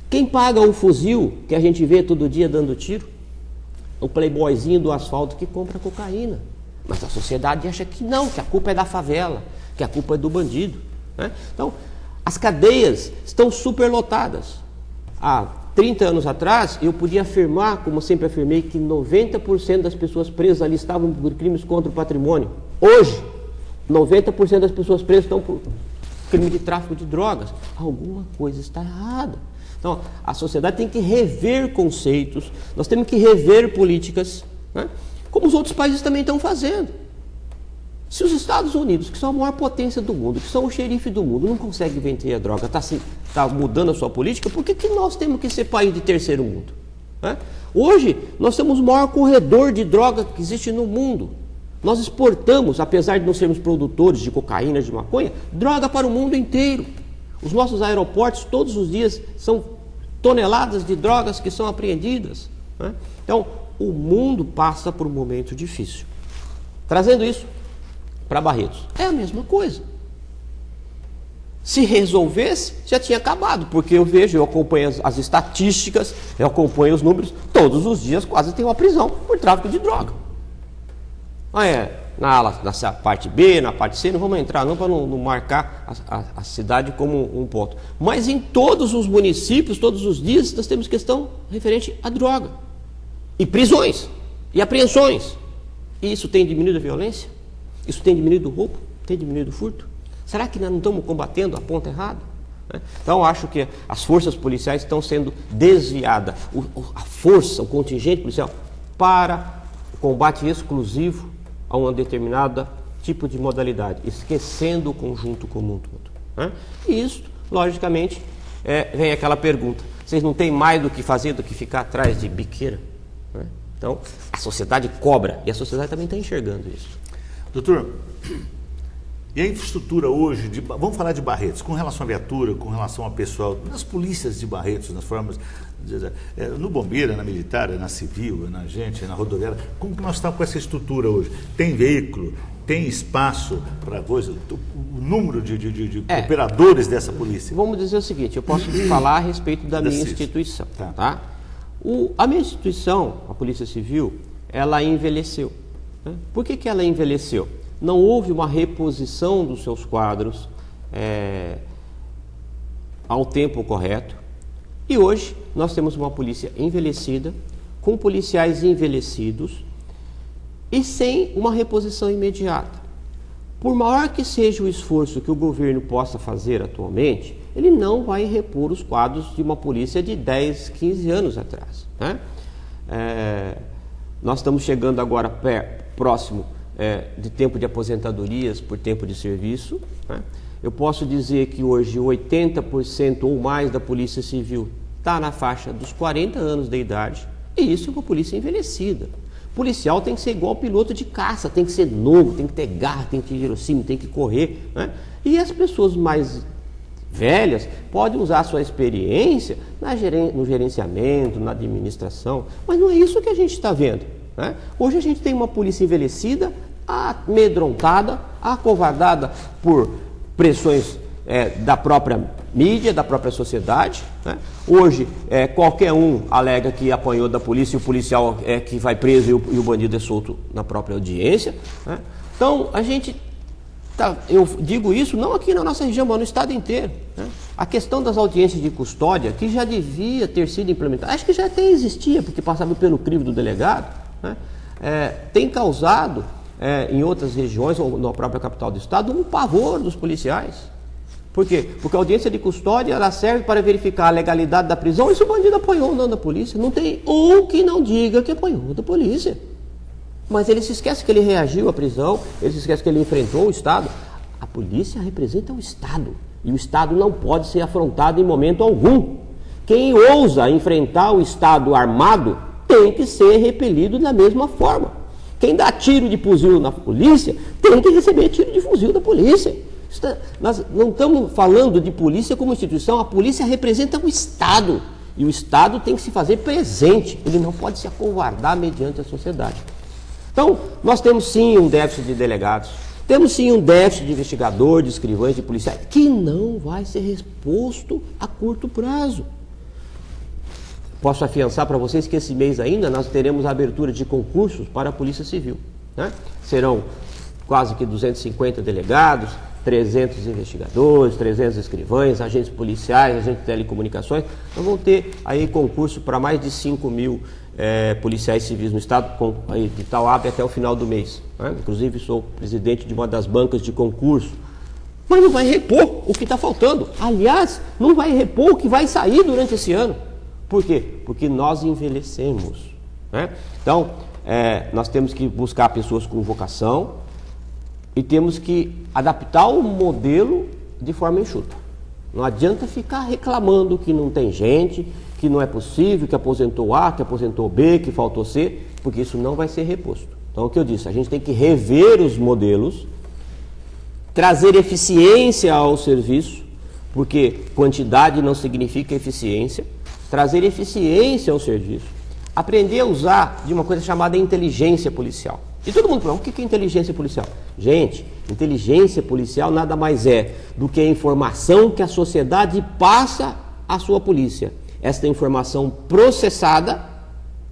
Quem paga o fuzil que a gente vê todo dia dando tiro? O playboyzinho do asfalto que compra cocaína. Mas a sociedade acha que não, que a culpa é da favela, que a culpa é do bandido, né? Então, as cadeias estão superlotadas. Há 30 anos atrás, eu podia afirmar, como sempre afirmei, que 90% das pessoas presas ali estavam por crimes contra o patrimônio. Hoje, 90% das pessoas presas estão por crime de tráfico de drogas. Alguma coisa está errada. Então, a sociedade tem que rever conceitos, nós temos que rever políticas, né? Como os outros países também estão fazendo. Se os Estados Unidos, que são a maior potência do mundo, que são o xerife do mundo, não conseguem vender a droga, está mudando a sua política, por que nós temos que ser país de terceiro mundo? Né? Hoje, nós temos o maior corredor de droga que existe no mundo. Nós exportamos, apesar de não sermos produtores de cocaína, de maconha, droga para o mundo inteiro. Os nossos aeroportos, todos os dias, são toneladas de drogas que são apreendidas. Né? Então, o mundo passa por um momento difícil. Trazendo isso para Barretos, é a mesma coisa. Se resolvesse, já tinha acabado, porque eu acompanho as estatísticas, eu acompanho os números, todos os dias quase tem uma prisão por tráfico de droga. Na parte B, na parte C, não vamos entrar não para não marcar a cidade como um ponto. Mas em todos os municípios, todos os dias, nós temos questão referente à droga. E prisões, e apreensões. E isso tem diminuído a violência? Isso tem diminuído o roubo? Tem diminuído o furto? Será que nós não estamos combatendo a ponta errada? Então, acho que as forças policiais estão sendo desviadas, a força, o contingente policial, para o combate exclusivo a um determinado tipo de modalidade, esquecendo o conjunto como um todo. E isso, logicamente, vem aquela pergunta: vocês não têm mais do que fazer do que ficar atrás de biqueira? Então, a sociedade cobra, e a sociedade também está enxergando isso. Doutor, e a infraestrutura hoje, vamos falar de Barretos, com relação à viatura, com relação ao pessoal, nas polícias de Barretos, nas formas, no bombeiro, na militar, na civil, na gente, na rodoviária, como que nós estamos com essa estrutura hoje? Tem veículo, tem espaço para coisa, o número de operadores dessa polícia? Vamos dizer o seguinte, eu posso falar a respeito da minha instituição, tá? A minha instituição, a Polícia Civil, ela envelheceu. Por que ela envelheceu? Não houve uma reposição dos seus quadros ao tempo correto. E hoje nós temos uma polícia envelhecida, com policiais envelhecidos e sem uma reposição imediata. Por maior que seja o esforço que o governo possa fazer atualmente, ele não vai repor os quadros de uma polícia de 10, 15 anos atrás. Nós estamos chegando agora próximo de tempo de aposentadorias por tempo de serviço. Eu posso dizer que hoje 80% ou mais da Polícia Civil está na faixa dos 40 anos de idade, e isso é uma polícia envelhecida. O policial tem que ser igual piloto de caça, tem que ser novo, tem que ter garra, tem que ter girocínio, tem que correr. E as pessoas mais velhas podem usar a sua experiência no gerenciamento, na administração, mas não é isso que a gente está vendo. Hoje a gente tem uma polícia envelhecida, amedrontada, acovardada por pressões da própria mídia, da própria sociedade. Hoje qualquer um alega que apanhou da polícia e o policial é que vai preso e o bandido é solto na própria audiência. Então a gente eu digo isso não aqui na nossa região, mas no estado inteiro. A questão das audiências de custódia, que já devia ter sido implementada, acho que já até existia, porque passava pelo crivo do delegado, tem causado em outras regiões, ou na própria capital do estado, um pavor dos policiais. Por quê? Porque a audiência de custódia ela serve para verificar a legalidade da prisão e se o bandido apanhou ou não da polícia. Não tem um que não diga que apanhou da polícia. Mas ele se esquece que ele reagiu à prisão, ele se esquece que ele enfrentou o Estado. A polícia representa o Estado, e o Estado não pode ser afrontado em momento algum. Quem ousa enfrentar o Estado armado tem que ser repelido da mesma forma. Quem dá tiro de fuzil na polícia tem que receber tiro de fuzil da polícia. Nós não estamos falando de polícia como instituição, a polícia representa o Estado, e o Estado tem que se fazer presente, ele não pode se acovardar mediante a sociedade. Então, nós temos sim um déficit de delegados, temos sim um déficit de investigador, de escrivães, de policiais, que não vai ser reposto a curto prazo. Posso afiançar para vocês que esse mês ainda nós teremos a abertura de concursos para a Polícia Civil. Serão quase que 250 delegados, 300 investigadores, 300 escrivães, agentes policiais, agentes de telecomunicações. Nós vamos ter aí concurso para mais de 5 mil policiais civis no estado, com edital abre até o final do mês, né? Inclusive sou presidente de uma das bancas de concurso. Mas não vai repor o que está faltando. Aliás, não vai repor o que vai sair durante esse ano. Por quê? Porque nós envelhecemos, né? Então, nós temos que buscar pessoas com vocação e temos que adaptar o modelo de forma enxuta. Não adianta ficar reclamando que não tem gente, que não é possível, que aposentou A, que aposentou B, que faltou C, porque isso não vai ser reposto. Então, o que eu disse, a gente tem que rever os modelos, trazer eficiência ao serviço, porque quantidade não significa eficiência, trazer eficiência ao serviço, aprender a usar de uma coisa chamada inteligência policial. E todo mundo fala, o que é inteligência policial? Gente, inteligência policial nada mais é do que a informação que a sociedade passa à sua polícia. Esta informação processada,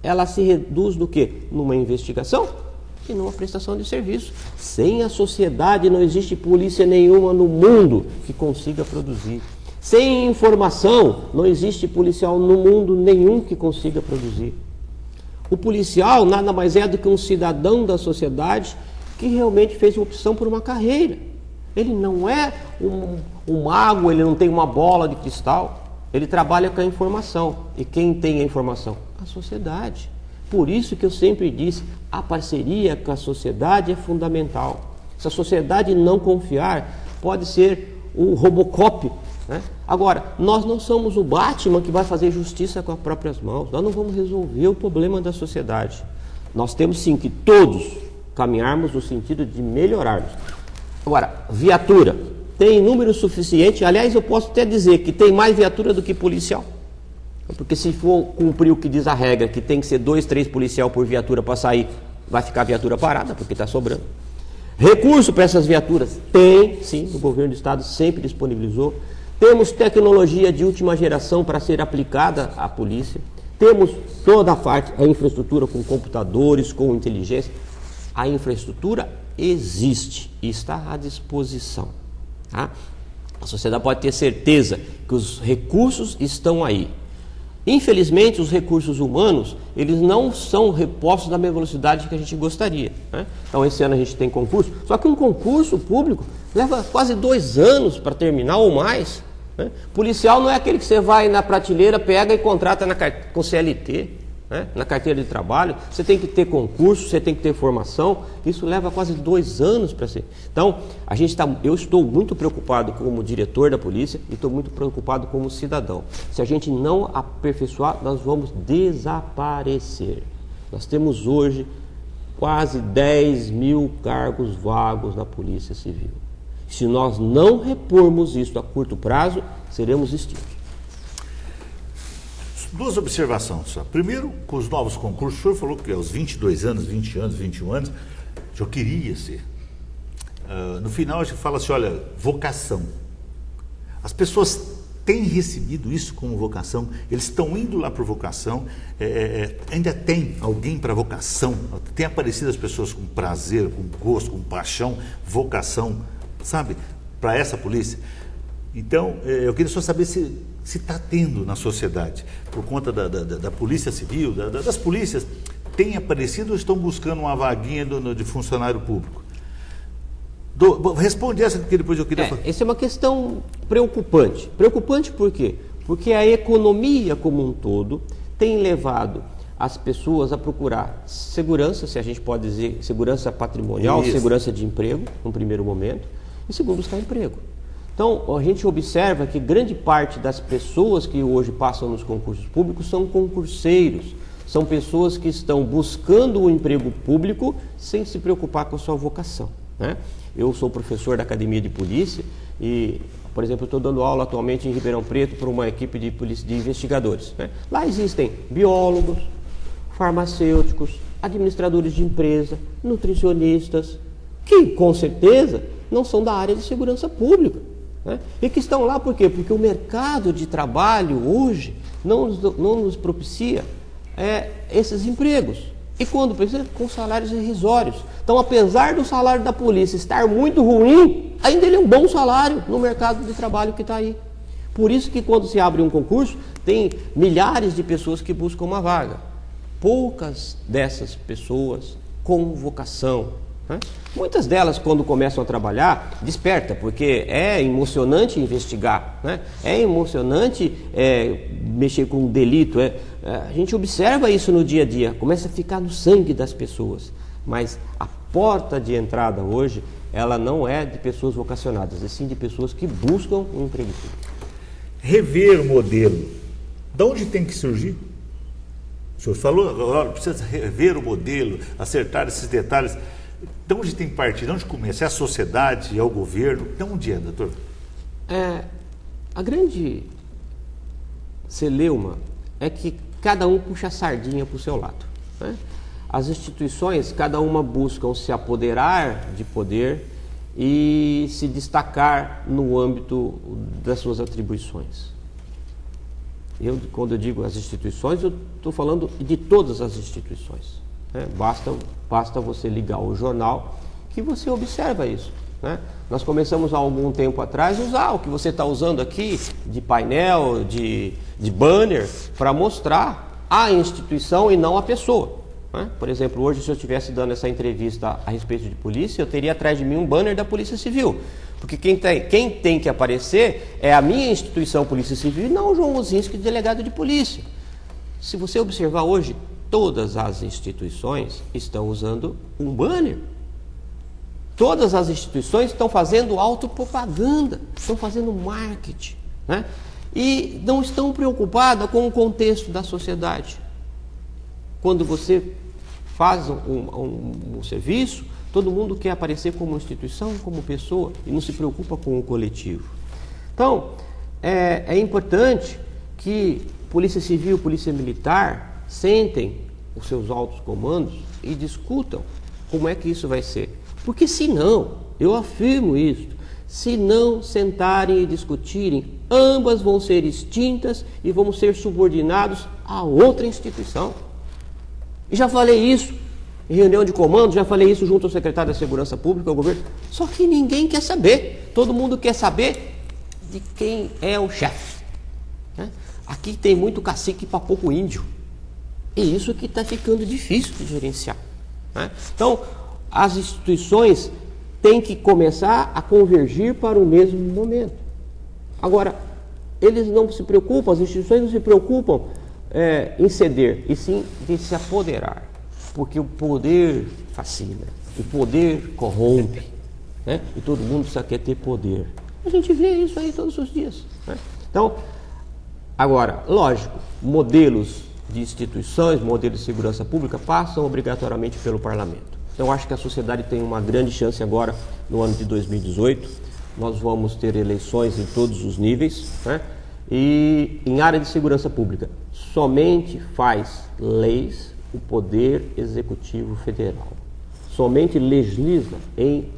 ela se reduz do quê? Numa investigação e numa prestação de serviço. Sem a sociedade não existe polícia nenhuma no mundo que consiga produzir. Sem informação não existe policial no mundo nenhum que consiga produzir. O policial nada mais é do que um cidadão da sociedade que realmente fez uma opção por uma carreira. Ele não é um mago, ele não tem uma bola de cristal. Ele trabalha com a informação. E quem tem a informação? A sociedade. Por isso que eu sempre disse, a parceria com a sociedade é fundamental. Se a sociedade não confiar, pode ser o Robocop, né? Agora, nós não somos o Batman que vai fazer justiça com as próprias mãos. Nós não vamos resolver o problema da sociedade. Nós temos sim que todos caminharmos no sentido de melhorarmos. Agora, viatura. Tem número suficiente, aliás, eu posso até dizer que tem mais viatura do que policial. Porque se for cumprir o que diz a regra, que tem que ser 2, 3 policial por viatura para sair, vai ficar a viatura parada, porque está sobrando. Recurso para essas viaturas? Tem, sim, o governo do estado sempre disponibilizou. Temos tecnologia de última geração para ser aplicada à polícia. Temos toda a infraestrutura com computadores, com inteligência. A infraestrutura existe e está à disposição. Tá? A sociedade pode ter certeza que os recursos estão aí. Infelizmente, os recursos humanos, eles não são repostos na mesma velocidade que a gente gostaria, né? Então, esse ano a gente tem concurso, só que um concurso público leva quase 2 anos para terminar ou mais, né? Policial não é aquele que você vai na prateleira, pega e contrata com CLT, né? Na carteira de trabalho. Você tem que ter concurso, você tem que ter formação. Isso leva quase 2 anos para ser. Então, eu estou muito preocupado como diretor da polícia e estou muito preocupado como cidadão. Se a gente não aperfeiçoar, nós vamos desaparecer. Nós temos hoje quase 10 mil cargos vagos na Polícia Civil. Se nós não repormos isso a curto prazo, seremos extintos. 2 observações só. Primeiro, com os novos concursos, o senhor falou que aos 22 anos, 20 anos, 21 anos, eu queria ser. No final a gente fala assim, olha, vocação. As pessoas têm recebido isso como vocação, eles estão indo lá por vocação, ainda tem alguém para vocação, tem aparecido as pessoas com prazer, com gosto, com paixão, vocação, sabe, para essa polícia. Então, eu queria só saber se está tendo na sociedade, por conta da Polícia Civil, das polícias, tem aparecido ou estão buscando uma vaguinha de funcionário público? Responde essa, que depois eu queria falar. Essa é uma questão preocupante. Preocupante por quê? Porque a economia como um todo tem levado as pessoas a procurar segurança, se a gente pode dizer, segurança patrimonial, isso, segurança de emprego, no primeiro momento, e segundo, buscar emprego. Então, a gente observa que grande parte das pessoas que hoje passam nos concursos públicos são concurseiros, são pessoas que estão buscando o emprego público sem se preocupar com a sua vocação, né? Eu sou professor da Academia de Polícia e, por exemplo, estou dando aula atualmente em Ribeirão Preto para uma equipe de polícia de investigadores, né? Lá existem biólogos, farmacêuticos, administradores de empresa, nutricionistas, que com certeza não são da área de segurança pública, né? E que estão lá por quê? Porque o mercado de trabalho hoje não nos propicia esses empregos. E quando precisa, com salários irrisórios. Então, apesar do salário da polícia estar muito ruim, ainda ele é um bom salário no mercado de trabalho que está aí. Por isso que quando se abre um concurso, tem milhares de pessoas que buscam uma vaga. Poucas dessas pessoas com vocação. Né? Muitas delas, quando começam a trabalhar, desperta, porque é emocionante investigar, né? É emocionante mexer com um delito. A gente observa isso no dia a dia, começa a ficar no sangue das pessoas. Mas a porta de entrada hoje, ela não é de pessoas vocacionadas, é sim de pessoas que buscam um emprego público. Rever o modelo. De onde tem que surgir? O senhor falou, agora precisa rever o modelo, acertar esses detalhes. De onde tem que partir? De onde começa? É a sociedade? É o governo? De onde é, doutor? A grande celeuma é que cada um puxa a sardinha para o seu lado, né? As instituições, cada uma buscam se apoderar de poder e se destacar no âmbito das suas atribuições. Quando eu digo as instituições, eu estou falando de todas as instituições. Né? Basta você ligar o jornal que você observa isso. Né? Nós começamos há algum tempo atrás a usar o que você está usando aqui, de painel, de banner, para mostrar a instituição e não a pessoa. Né? Por exemplo, hoje, se eu estivesse dando essa entrevista a respeito de polícia, eu teria atrás de mim um banner da Polícia Civil. Porque quem tem que aparecer é a minha instituição Polícia Civil e não o João Ozinski, delegado de polícia. Se você observar hoje, todas as instituições estão usando um banner. Todas as instituições estão fazendo autopropaganda, estão fazendo marketing, né? E não estão preocupadas com o contexto da sociedade. Quando você faz um serviço, todo mundo quer aparecer como instituição, como pessoa, e não se preocupa com o coletivo. Então, é importante que Polícia Civil, Polícia Militar sentem os seus altos comandos e discutam como é que isso vai ser. Porque senão, eu afirmo isso, se não sentarem e discutirem, ambas vão ser extintas e vão ser subordinados a outra instituição. E já falei isso em reunião de comando, já falei isso junto ao secretário da Segurança Pública, ao governo, só que ninguém quer saber. Todo mundo quer saber de quem é o chefe. Né? Aqui tem muito cacique para pouco índio. E isso que está ficando difícil de gerenciar. Né? Então, as instituições têm que começar a convergir para o mesmo momento. Agora, eles não se preocupam, as instituições não se preocupam em ceder, e sim de se apoderar. Porque o poder fascina, o poder corrompe, né? E todo mundo só quer ter poder. A gente vê isso aí todos os dias. Né? Então, agora, lógico, modelos de instituições, modelos de segurança pública passam obrigatoriamente pelo parlamento. Então, acho que a sociedade tem uma grande chance agora, no ano de 2018. Nós vamos ter eleições em todos os níveis, né? E em área de segurança pública, somente faz leis o Poder Executivo Federal. Somente legisla em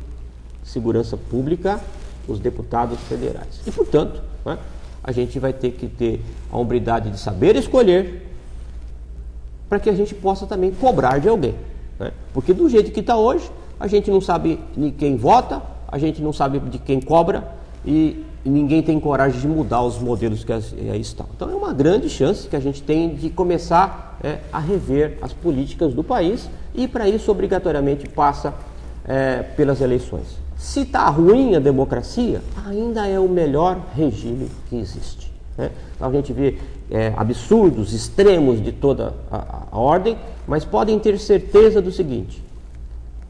segurança pública os deputados federais. E, portanto, né, a gente vai ter que ter a hombridade de saber escolher para que a gente possa também cobrar de alguém. Né? Porque do jeito que está hoje, a gente não sabe de quem vota, a gente não sabe de quem cobra e ninguém tem coragem de mudar os modelos que aí estão. Então é uma grande chance que a gente tem de começar a rever as políticas do país e para isso obrigatoriamente passa pelas eleições. Se está ruim a democracia, ainda é o melhor regime que existe. Né? Então a gente vê absurdos, extremos de toda a ordem, mas podem ter certeza do seguinte,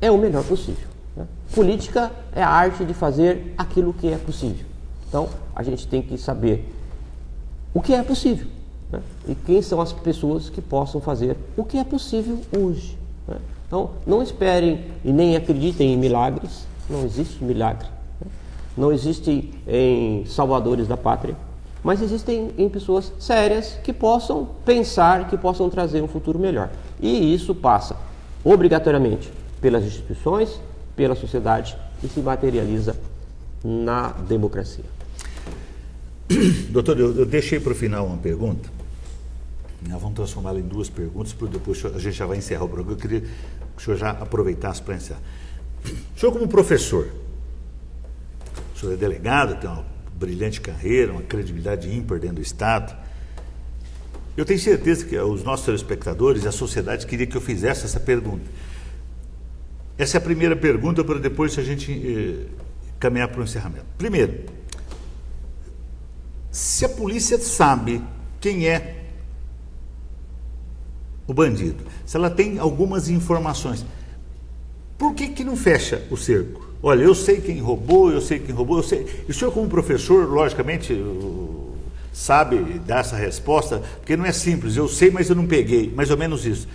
é o melhor possível. Né? Política é a arte de fazer aquilo que é possível. Então, a gente tem que saber o que é possível, né? E quem são as pessoas que possam fazer o que é possível hoje. Né? Então, não esperem e nem acreditem em milagres, não existe milagre. Né? Não existem em salvadores da pátria, mas existem em pessoas sérias que possam pensar, que possam trazer um futuro melhor. E isso passa obrigatoriamente pelas instituições, pela sociedade e se materializa na democracia. Doutor, eu deixei para o final uma pergunta Vamos transformá-la em 2 perguntas, porque depois a gente já vai encerrar o programa. Eu queria que o senhor já aproveitasse para encerrar. O senhor, como professor, o senhor é delegado, tem uma brilhante carreira, uma credibilidade ímpar dentro do Estado. Eu tenho certeza que os nossos telespectadores e a sociedade queria que eu fizesse essa pergunta. Essa é a primeira pergunta para depois a gente caminhar para o encerramento. Primeiro, se a polícia sabe quem é o bandido, se ela tem algumas informações, por que não fecha o cerco? Olha, eu sei quem roubou, eu sei. E o senhor, como professor, logicamente, sabe dar essa resposta, porque não é simples, eu sei, mas eu não peguei, mais ou menos isso.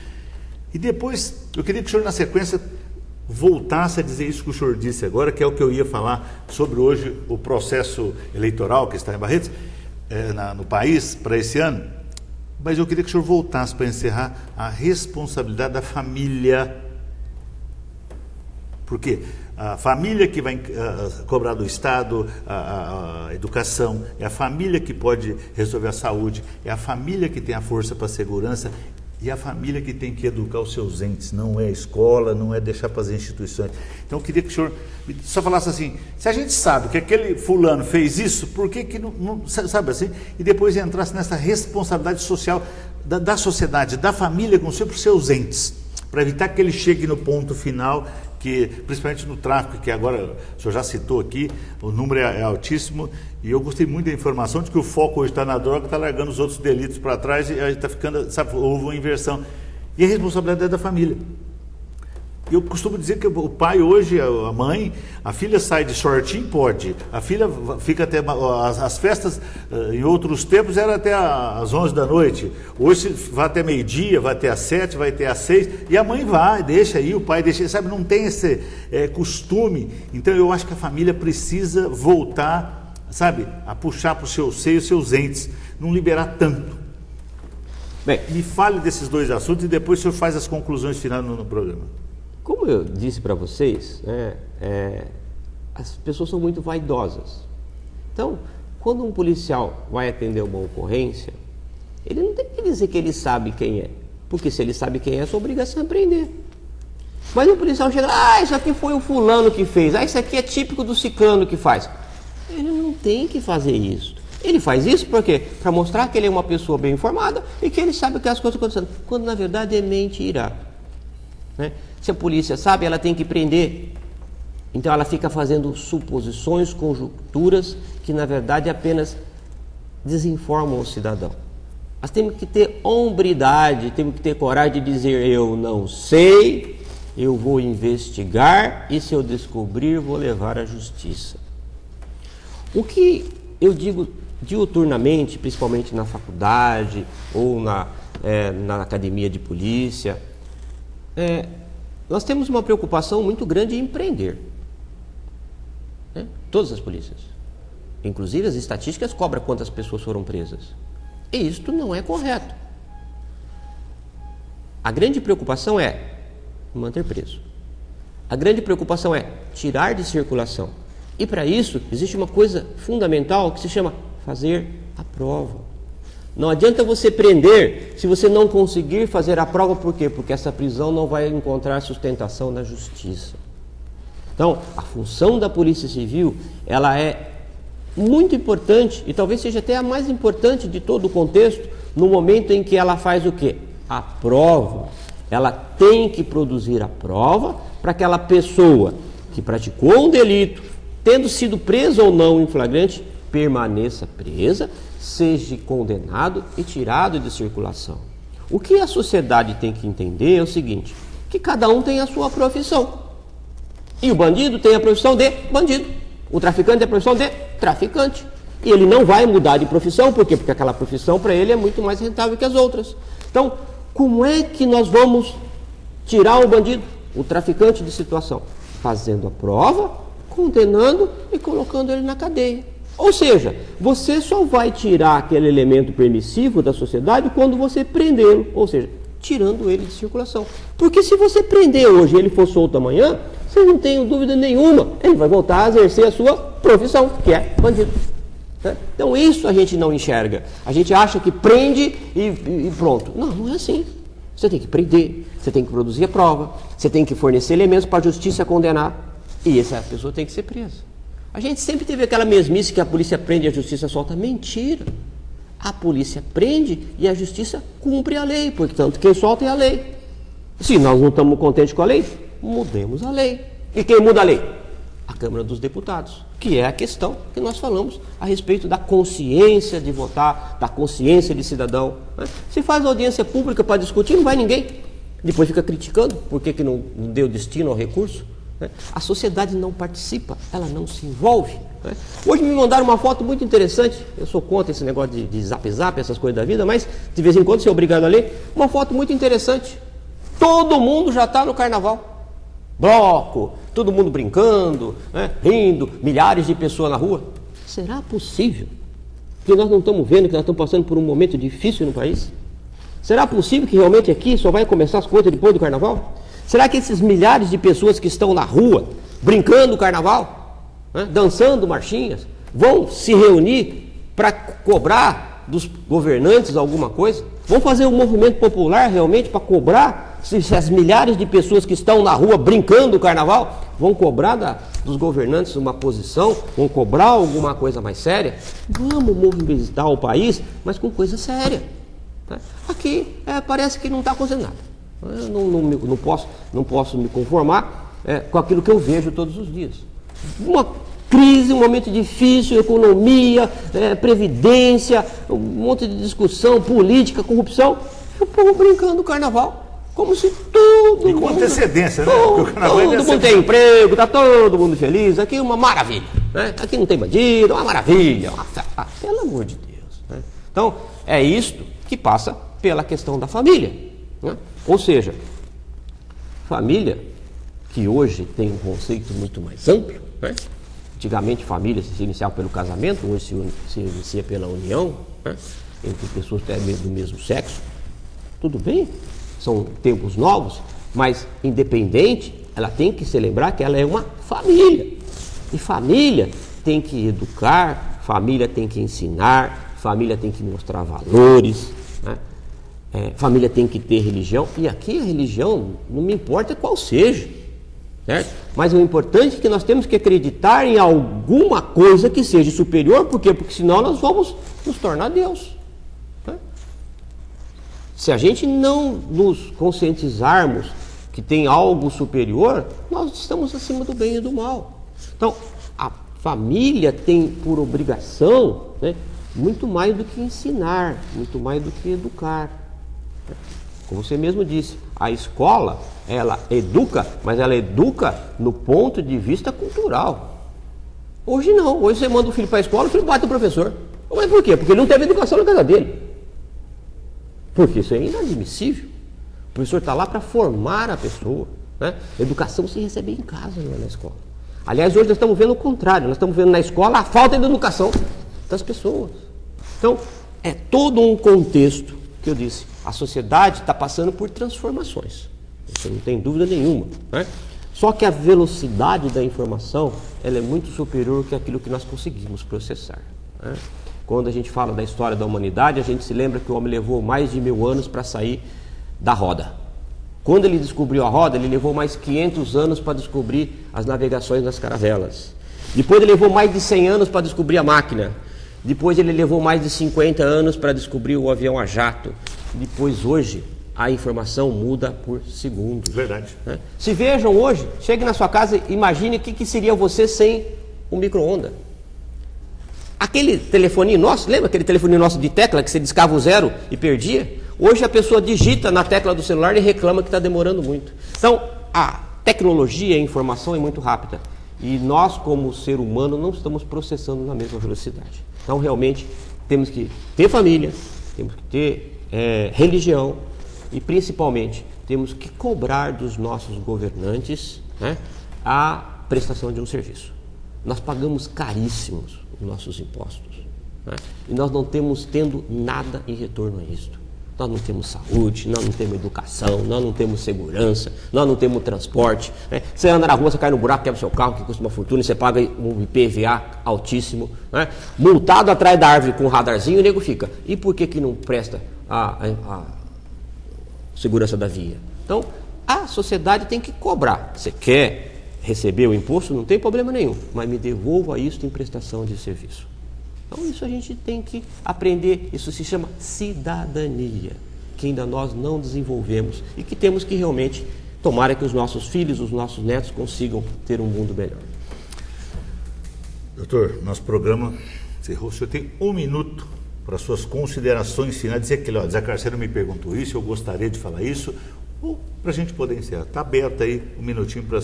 E depois, eu queria que o senhor, na sequência, voltasse a dizer isso que o senhor disse agora, que é o que eu ia falar sobre hoje o processo eleitoral que está em Barretos, no país, para esse ano. Mas eu queria que o senhor voltasse para encerrar a responsabilidade da família. Por quê? A família que vai cobrar do Estado a educação, é a família que pode resolver a saúde, é a família que tem a força para a segurança e a família que tem que educar os seus entes, não é a escola, não é deixar para as instituições. Então eu queria que o senhor só falasse assim, se a gente sabe que aquele fulano fez isso, por que não sabe assim? E depois entrasse nessa responsabilidade social da sociedade, da família com os seus entes, para evitar que ele chegue no ponto final, que, principalmente no tráfico, que agora o senhor já citou aqui, o número é altíssimo, e eu gostei muito da informação de que o foco hoje está na droga, está largando os outros delitos para trás, e a gente está ficando, sabe, houve uma inversão. E a responsabilidade é da família. Eu costumo dizer que o pai hoje, a mãe, a filha sai de shortinho, pode. A filha fica até... As festas, em outros tempos, eram até às 11 da noite. Hoje vai até meio-dia, vai até às 7, vai até às 6. E a mãe vai, deixa aí, o pai deixa, sabe? Não tem esse costume. Então, eu acho que a família precisa voltar, sabe? A puxar para o seu seio os seus entes. Não liberar tanto. Bem, me fale desses 2 assuntos e depois o senhor faz as conclusões finais no programa. Como eu disse para vocês, as pessoas são muito vaidosas. Então, quando um policial vai atender uma ocorrência, ele não tem que dizer que ele sabe quem é, porque se ele sabe quem é, a sua obrigação é prender. Mas o policial chega lá, isso aqui foi o fulano que fez, isso aqui é típico do ciclano que faz. Ele não tem que fazer isso. Ele faz isso por quê? Para mostrar que ele é uma pessoa bem informada e que ele sabe o que as coisas estão acontecendo, quando na verdade é mentira. Se a polícia sabe, ela tem que prender. Então ela fica fazendo suposições, conjecturas, que na verdade apenas desinformam o cidadão. Nós temos que ter hombridade, temos que ter coragem de dizer, eu não sei, eu vou investigar e se eu descobrir, vou levar à justiça. O que eu digo diuturnamente, principalmente na faculdade ou na academia de polícia, nós temos uma preocupação muito grande em empreender. Todas as polícias. Inclusive as estatísticas cobram quantas pessoas foram presas. E isto não é correto. A grande preocupação é manter preso. A grande preocupação é tirar de circulação. E para isso existe uma coisa fundamental que se chama fazer a prova. Não adianta você prender se você não conseguir fazer a prova, por quê? Porque essa prisão não vai encontrar sustentação na justiça. Então, a função da Polícia Civil, ela é muito importante e talvez seja até a mais importante de todo o contexto, no momento em que ela faz o quê? A prova. Ela tem que produzir a prova para aquela pessoa que praticou um delito, tendo sido presa ou não em flagrante, permaneça presa, seja condenado e tirado de circulação. O que a sociedade tem que entender é o seguinte, que cada um tem a sua profissão. E o bandido tem a profissão de bandido. O traficante tem a profissão de traficante. E ele não vai mudar de profissão, por quê? Porque aquela profissão para ele é muito mais rentável que as outras. Então, como é que nós vamos tirar o bandido, o traficante de situação? Fazendo a prova, condenando e colocando ele na cadeia. Ou seja, você só vai tirar aquele elemento permissivo da sociedade quando você prendê-lo, ou seja, tirando ele de circulação. Porque se você prender hoje e ele for solto amanhã, você não tem dúvida nenhuma, ele vai voltar a exercer a sua profissão, que é bandido. Né? Então isso a gente não enxerga. A gente acha que prende e pronto. Não, não é assim. Você tem que prender, você tem que produzir a prova, você tem que fornecer elementos para a justiça condenar. E essa pessoa tem que ser presa. A gente sempre teve aquela mesmice que a polícia prende e a justiça solta. Mentira. A polícia prende e a justiça cumpre a lei, portanto quem solta é a lei. Se nós não estamos contentes com a lei, mudemos a lei. E quem muda a lei? A Câmara dos Deputados, que é a questão que nós falamos a respeito da consciência de votar, da consciência de cidadão. Né? Se faz audiência pública para discutir, não vai ninguém. Depois fica criticando por que não deu destino ao recurso. Né? A sociedade não participa, ela não se envolve. Né? Hoje me mandaram uma foto muito interessante. Eu sou contra esse negócio de zap, essas coisas da vida, mas de vez em quando você é obrigado a ler. Uma foto muito interessante. Todo mundo já está no carnaval. Bloco, todo mundo brincando, né? Rindo, milhares de pessoas na rua. Será possível que nós não estamos vendo que nós estamos passando por um momento difícil no país? Será possível que realmente aqui só vai começar as coisas depois do carnaval? Será que esses milhares de pessoas que estão na rua, brincando o carnaval, né? Dançando marchinhas, vão se reunir para cobrar dos governantes alguma coisa? Vão fazer um movimento popular realmente para cobrar? Se as milhares de pessoas que estão na rua brincando o carnaval vão cobrar dos governantes uma posição, vão cobrar alguma coisa mais séria? Vamos movimentar o país, mas com coisa séria. Né? Aqui parece que não está acontecendo nada. Eu não posso me conformar com aquilo que eu vejo todos os dias. Uma crise, um momento difícil, economia, previdência, um monte de discussão, política, corrupção. O povo brincando o carnaval. Como se todo mundo... com antecedência, né? Todo mundo tem emprego, está todo mundo feliz. Aqui é uma maravilha. Né? Aqui não tem bandido, é uma maravilha. Pelo amor de Deus. Né? Então, é isto que passa pela questão da família. Né? Ou seja, família, que hoje tem um conceito muito mais amplo. Né? Antigamente, família se iniciava pelo casamento, hoje se inicia pela união, né? Entre pessoas do mesmo sexo. Tudo bem? São tempos novos, mas independente, ela tem que se lembrar que ela é uma família. E família tem que educar, família tem que ensinar, família tem que mostrar valores, né? Família tem que ter religião. E aqui a religião, não me importa qual seja, certo? Mas o importante é que nós temos que acreditar em alguma coisa que seja superior. Por quê? Porque senão nós vamos nos tornar Deus. Se a gente não nos conscientizarmos que tem algo superior, nós estamos acima do bem e do mal. Então, a família tem por obrigação, né, muito mais do que ensinar, muito mais do que educar. Como você mesmo disse, a escola, ela educa, mas ela educa no ponto de vista cultural. Hoje não, hoje você manda o filho para a escola, o filho bate o professor. Mas por quê? Porque ele não teve educação na casa dele. Porque isso é inadmissível. O professor está lá para formar a pessoa. Né? Educação se recebe em casa, não é na escola. Aliás, hoje nós estamos vendo o contrário. Nós estamos vendo na escola a falta de educação das pessoas. Então, é todo um contexto que eu disse. A sociedade está passando por transformações. Isso não tem dúvida nenhuma. Né? Só que a velocidade da informação ela é muito superior que aquilo que nós conseguimos processar. Né? Quando a gente fala da história da humanidade, a gente se lembra que o homem levou mais de 1000 anos para sair da roda. Quando ele descobriu a roda, ele levou mais 500 anos para descobrir as navegações nas caravelas. Depois ele levou mais de 100 anos para descobrir a máquina. Depois ele levou mais de 50 anos para descobrir o avião a jato. Depois, hoje, a informação muda por segundos. Verdade. Né? Se vejam hoje, chegue na sua casa e imagine o que seria você sem o micro-ondas. Aquele telefoninho nosso, lembra aquele telefoninho nosso de tecla que você discava o 0 e perdia? Hoje a pessoa digita na tecla do celular e reclama que está demorando muito. Então, a tecnologia e a informação é muito rápida. E nós, como ser humano, não estamos processando na mesma velocidade. Então, realmente, temos que ter família, temos que ter religião e, principalmente, temos que cobrar dos nossos governantes, né, a prestação de um serviço. Nós pagamos caríssimos os nossos impostos, né? E nós não temos tendo nada em retorno a isto. Nós não temos saúde, nós não temos educação, nós não temos segurança, nós não temos transporte. Né? Você anda na rua, você cai no buraco, quebra o seu carro, que custa uma fortuna, e você paga um IPVA altíssimo. Né? Multado atrás da árvore com um radarzinho, o nego fica. E por que não presta a segurança da via? Então, a sociedade tem que cobrar. Você quer receber o imposto? Não tem problema nenhum, mas me devolva isso em prestação de serviço. Então isso a gente tem que aprender, isso se chama cidadania, que ainda nós não desenvolvemos e que temos que realmente, tomara que os nossos filhos, os nossos netos consigam ter um mundo melhor. Doutor, nosso programa encerrou, o senhor tem 1 minuto para suas considerações finais, dizer que Zé Carceiro me perguntou isso, eu gostaria de falar isso, ou para a gente poder encerrar. Está aberto aí 1 minutinho para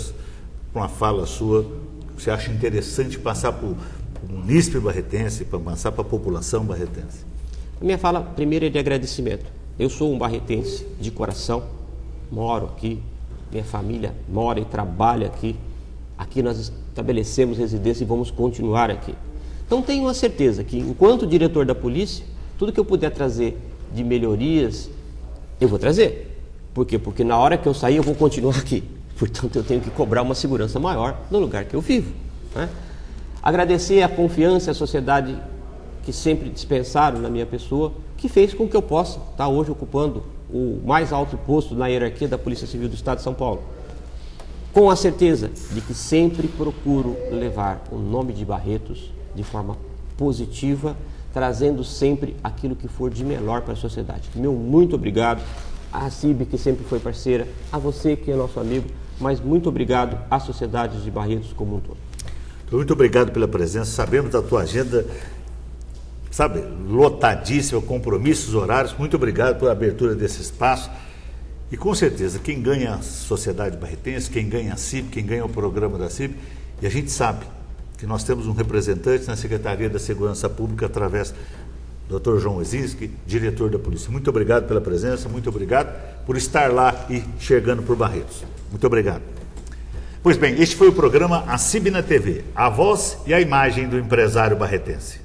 uma fala sua, que você acha interessante passar para o munícipe barretense, para passar para a população barretense. A minha fala primeiro é de agradecimento. Eu sou um barretense de coração, moro aqui, minha família mora e trabalha aqui. Aqui nós estabelecemos residência e vamos continuar aqui. Então tenho a certeza que, enquanto diretor da polícia, tudo que eu puder trazer de melhorias, eu vou trazer. Por quê? Porque na hora que eu sair eu vou continuar aqui. Portanto, eu tenho que cobrar uma segurança maior no lugar que eu vivo. Né? Agradecer a confiança e a sociedade que sempre dispensaram na minha pessoa, que fez com que eu possa estar hoje ocupando o mais alto posto na hierarquia da Polícia Civil do Estado de São Paulo. Com a certeza de que sempre procuro levar o nome de Barretos de forma positiva, trazendo sempre aquilo que for de melhor para a sociedade. Meu muito obrigado à CIB, que sempre foi parceira, a você que é nosso amigo, mas muito obrigado à sociedade de Barretos como um todo. Muito obrigado pela presença, sabemos da tua agenda, sabe, lotadíssima, compromissos, horários, muito obrigado pela abertura desse espaço e com certeza quem ganha a sociedade barretense, quem ganha a CIB, quem ganha o programa da CIB, e a gente sabe que nós temos um representante na Secretaria da Segurança Pública através do Dr. João Osinski, diretor da Polícia. Muito obrigado pela presença, muito obrigado por estar lá e chegando por Barretos. Muito obrigado. Pois bem, este foi o programa A CIB na TV, a voz e a imagem do empresário barretense.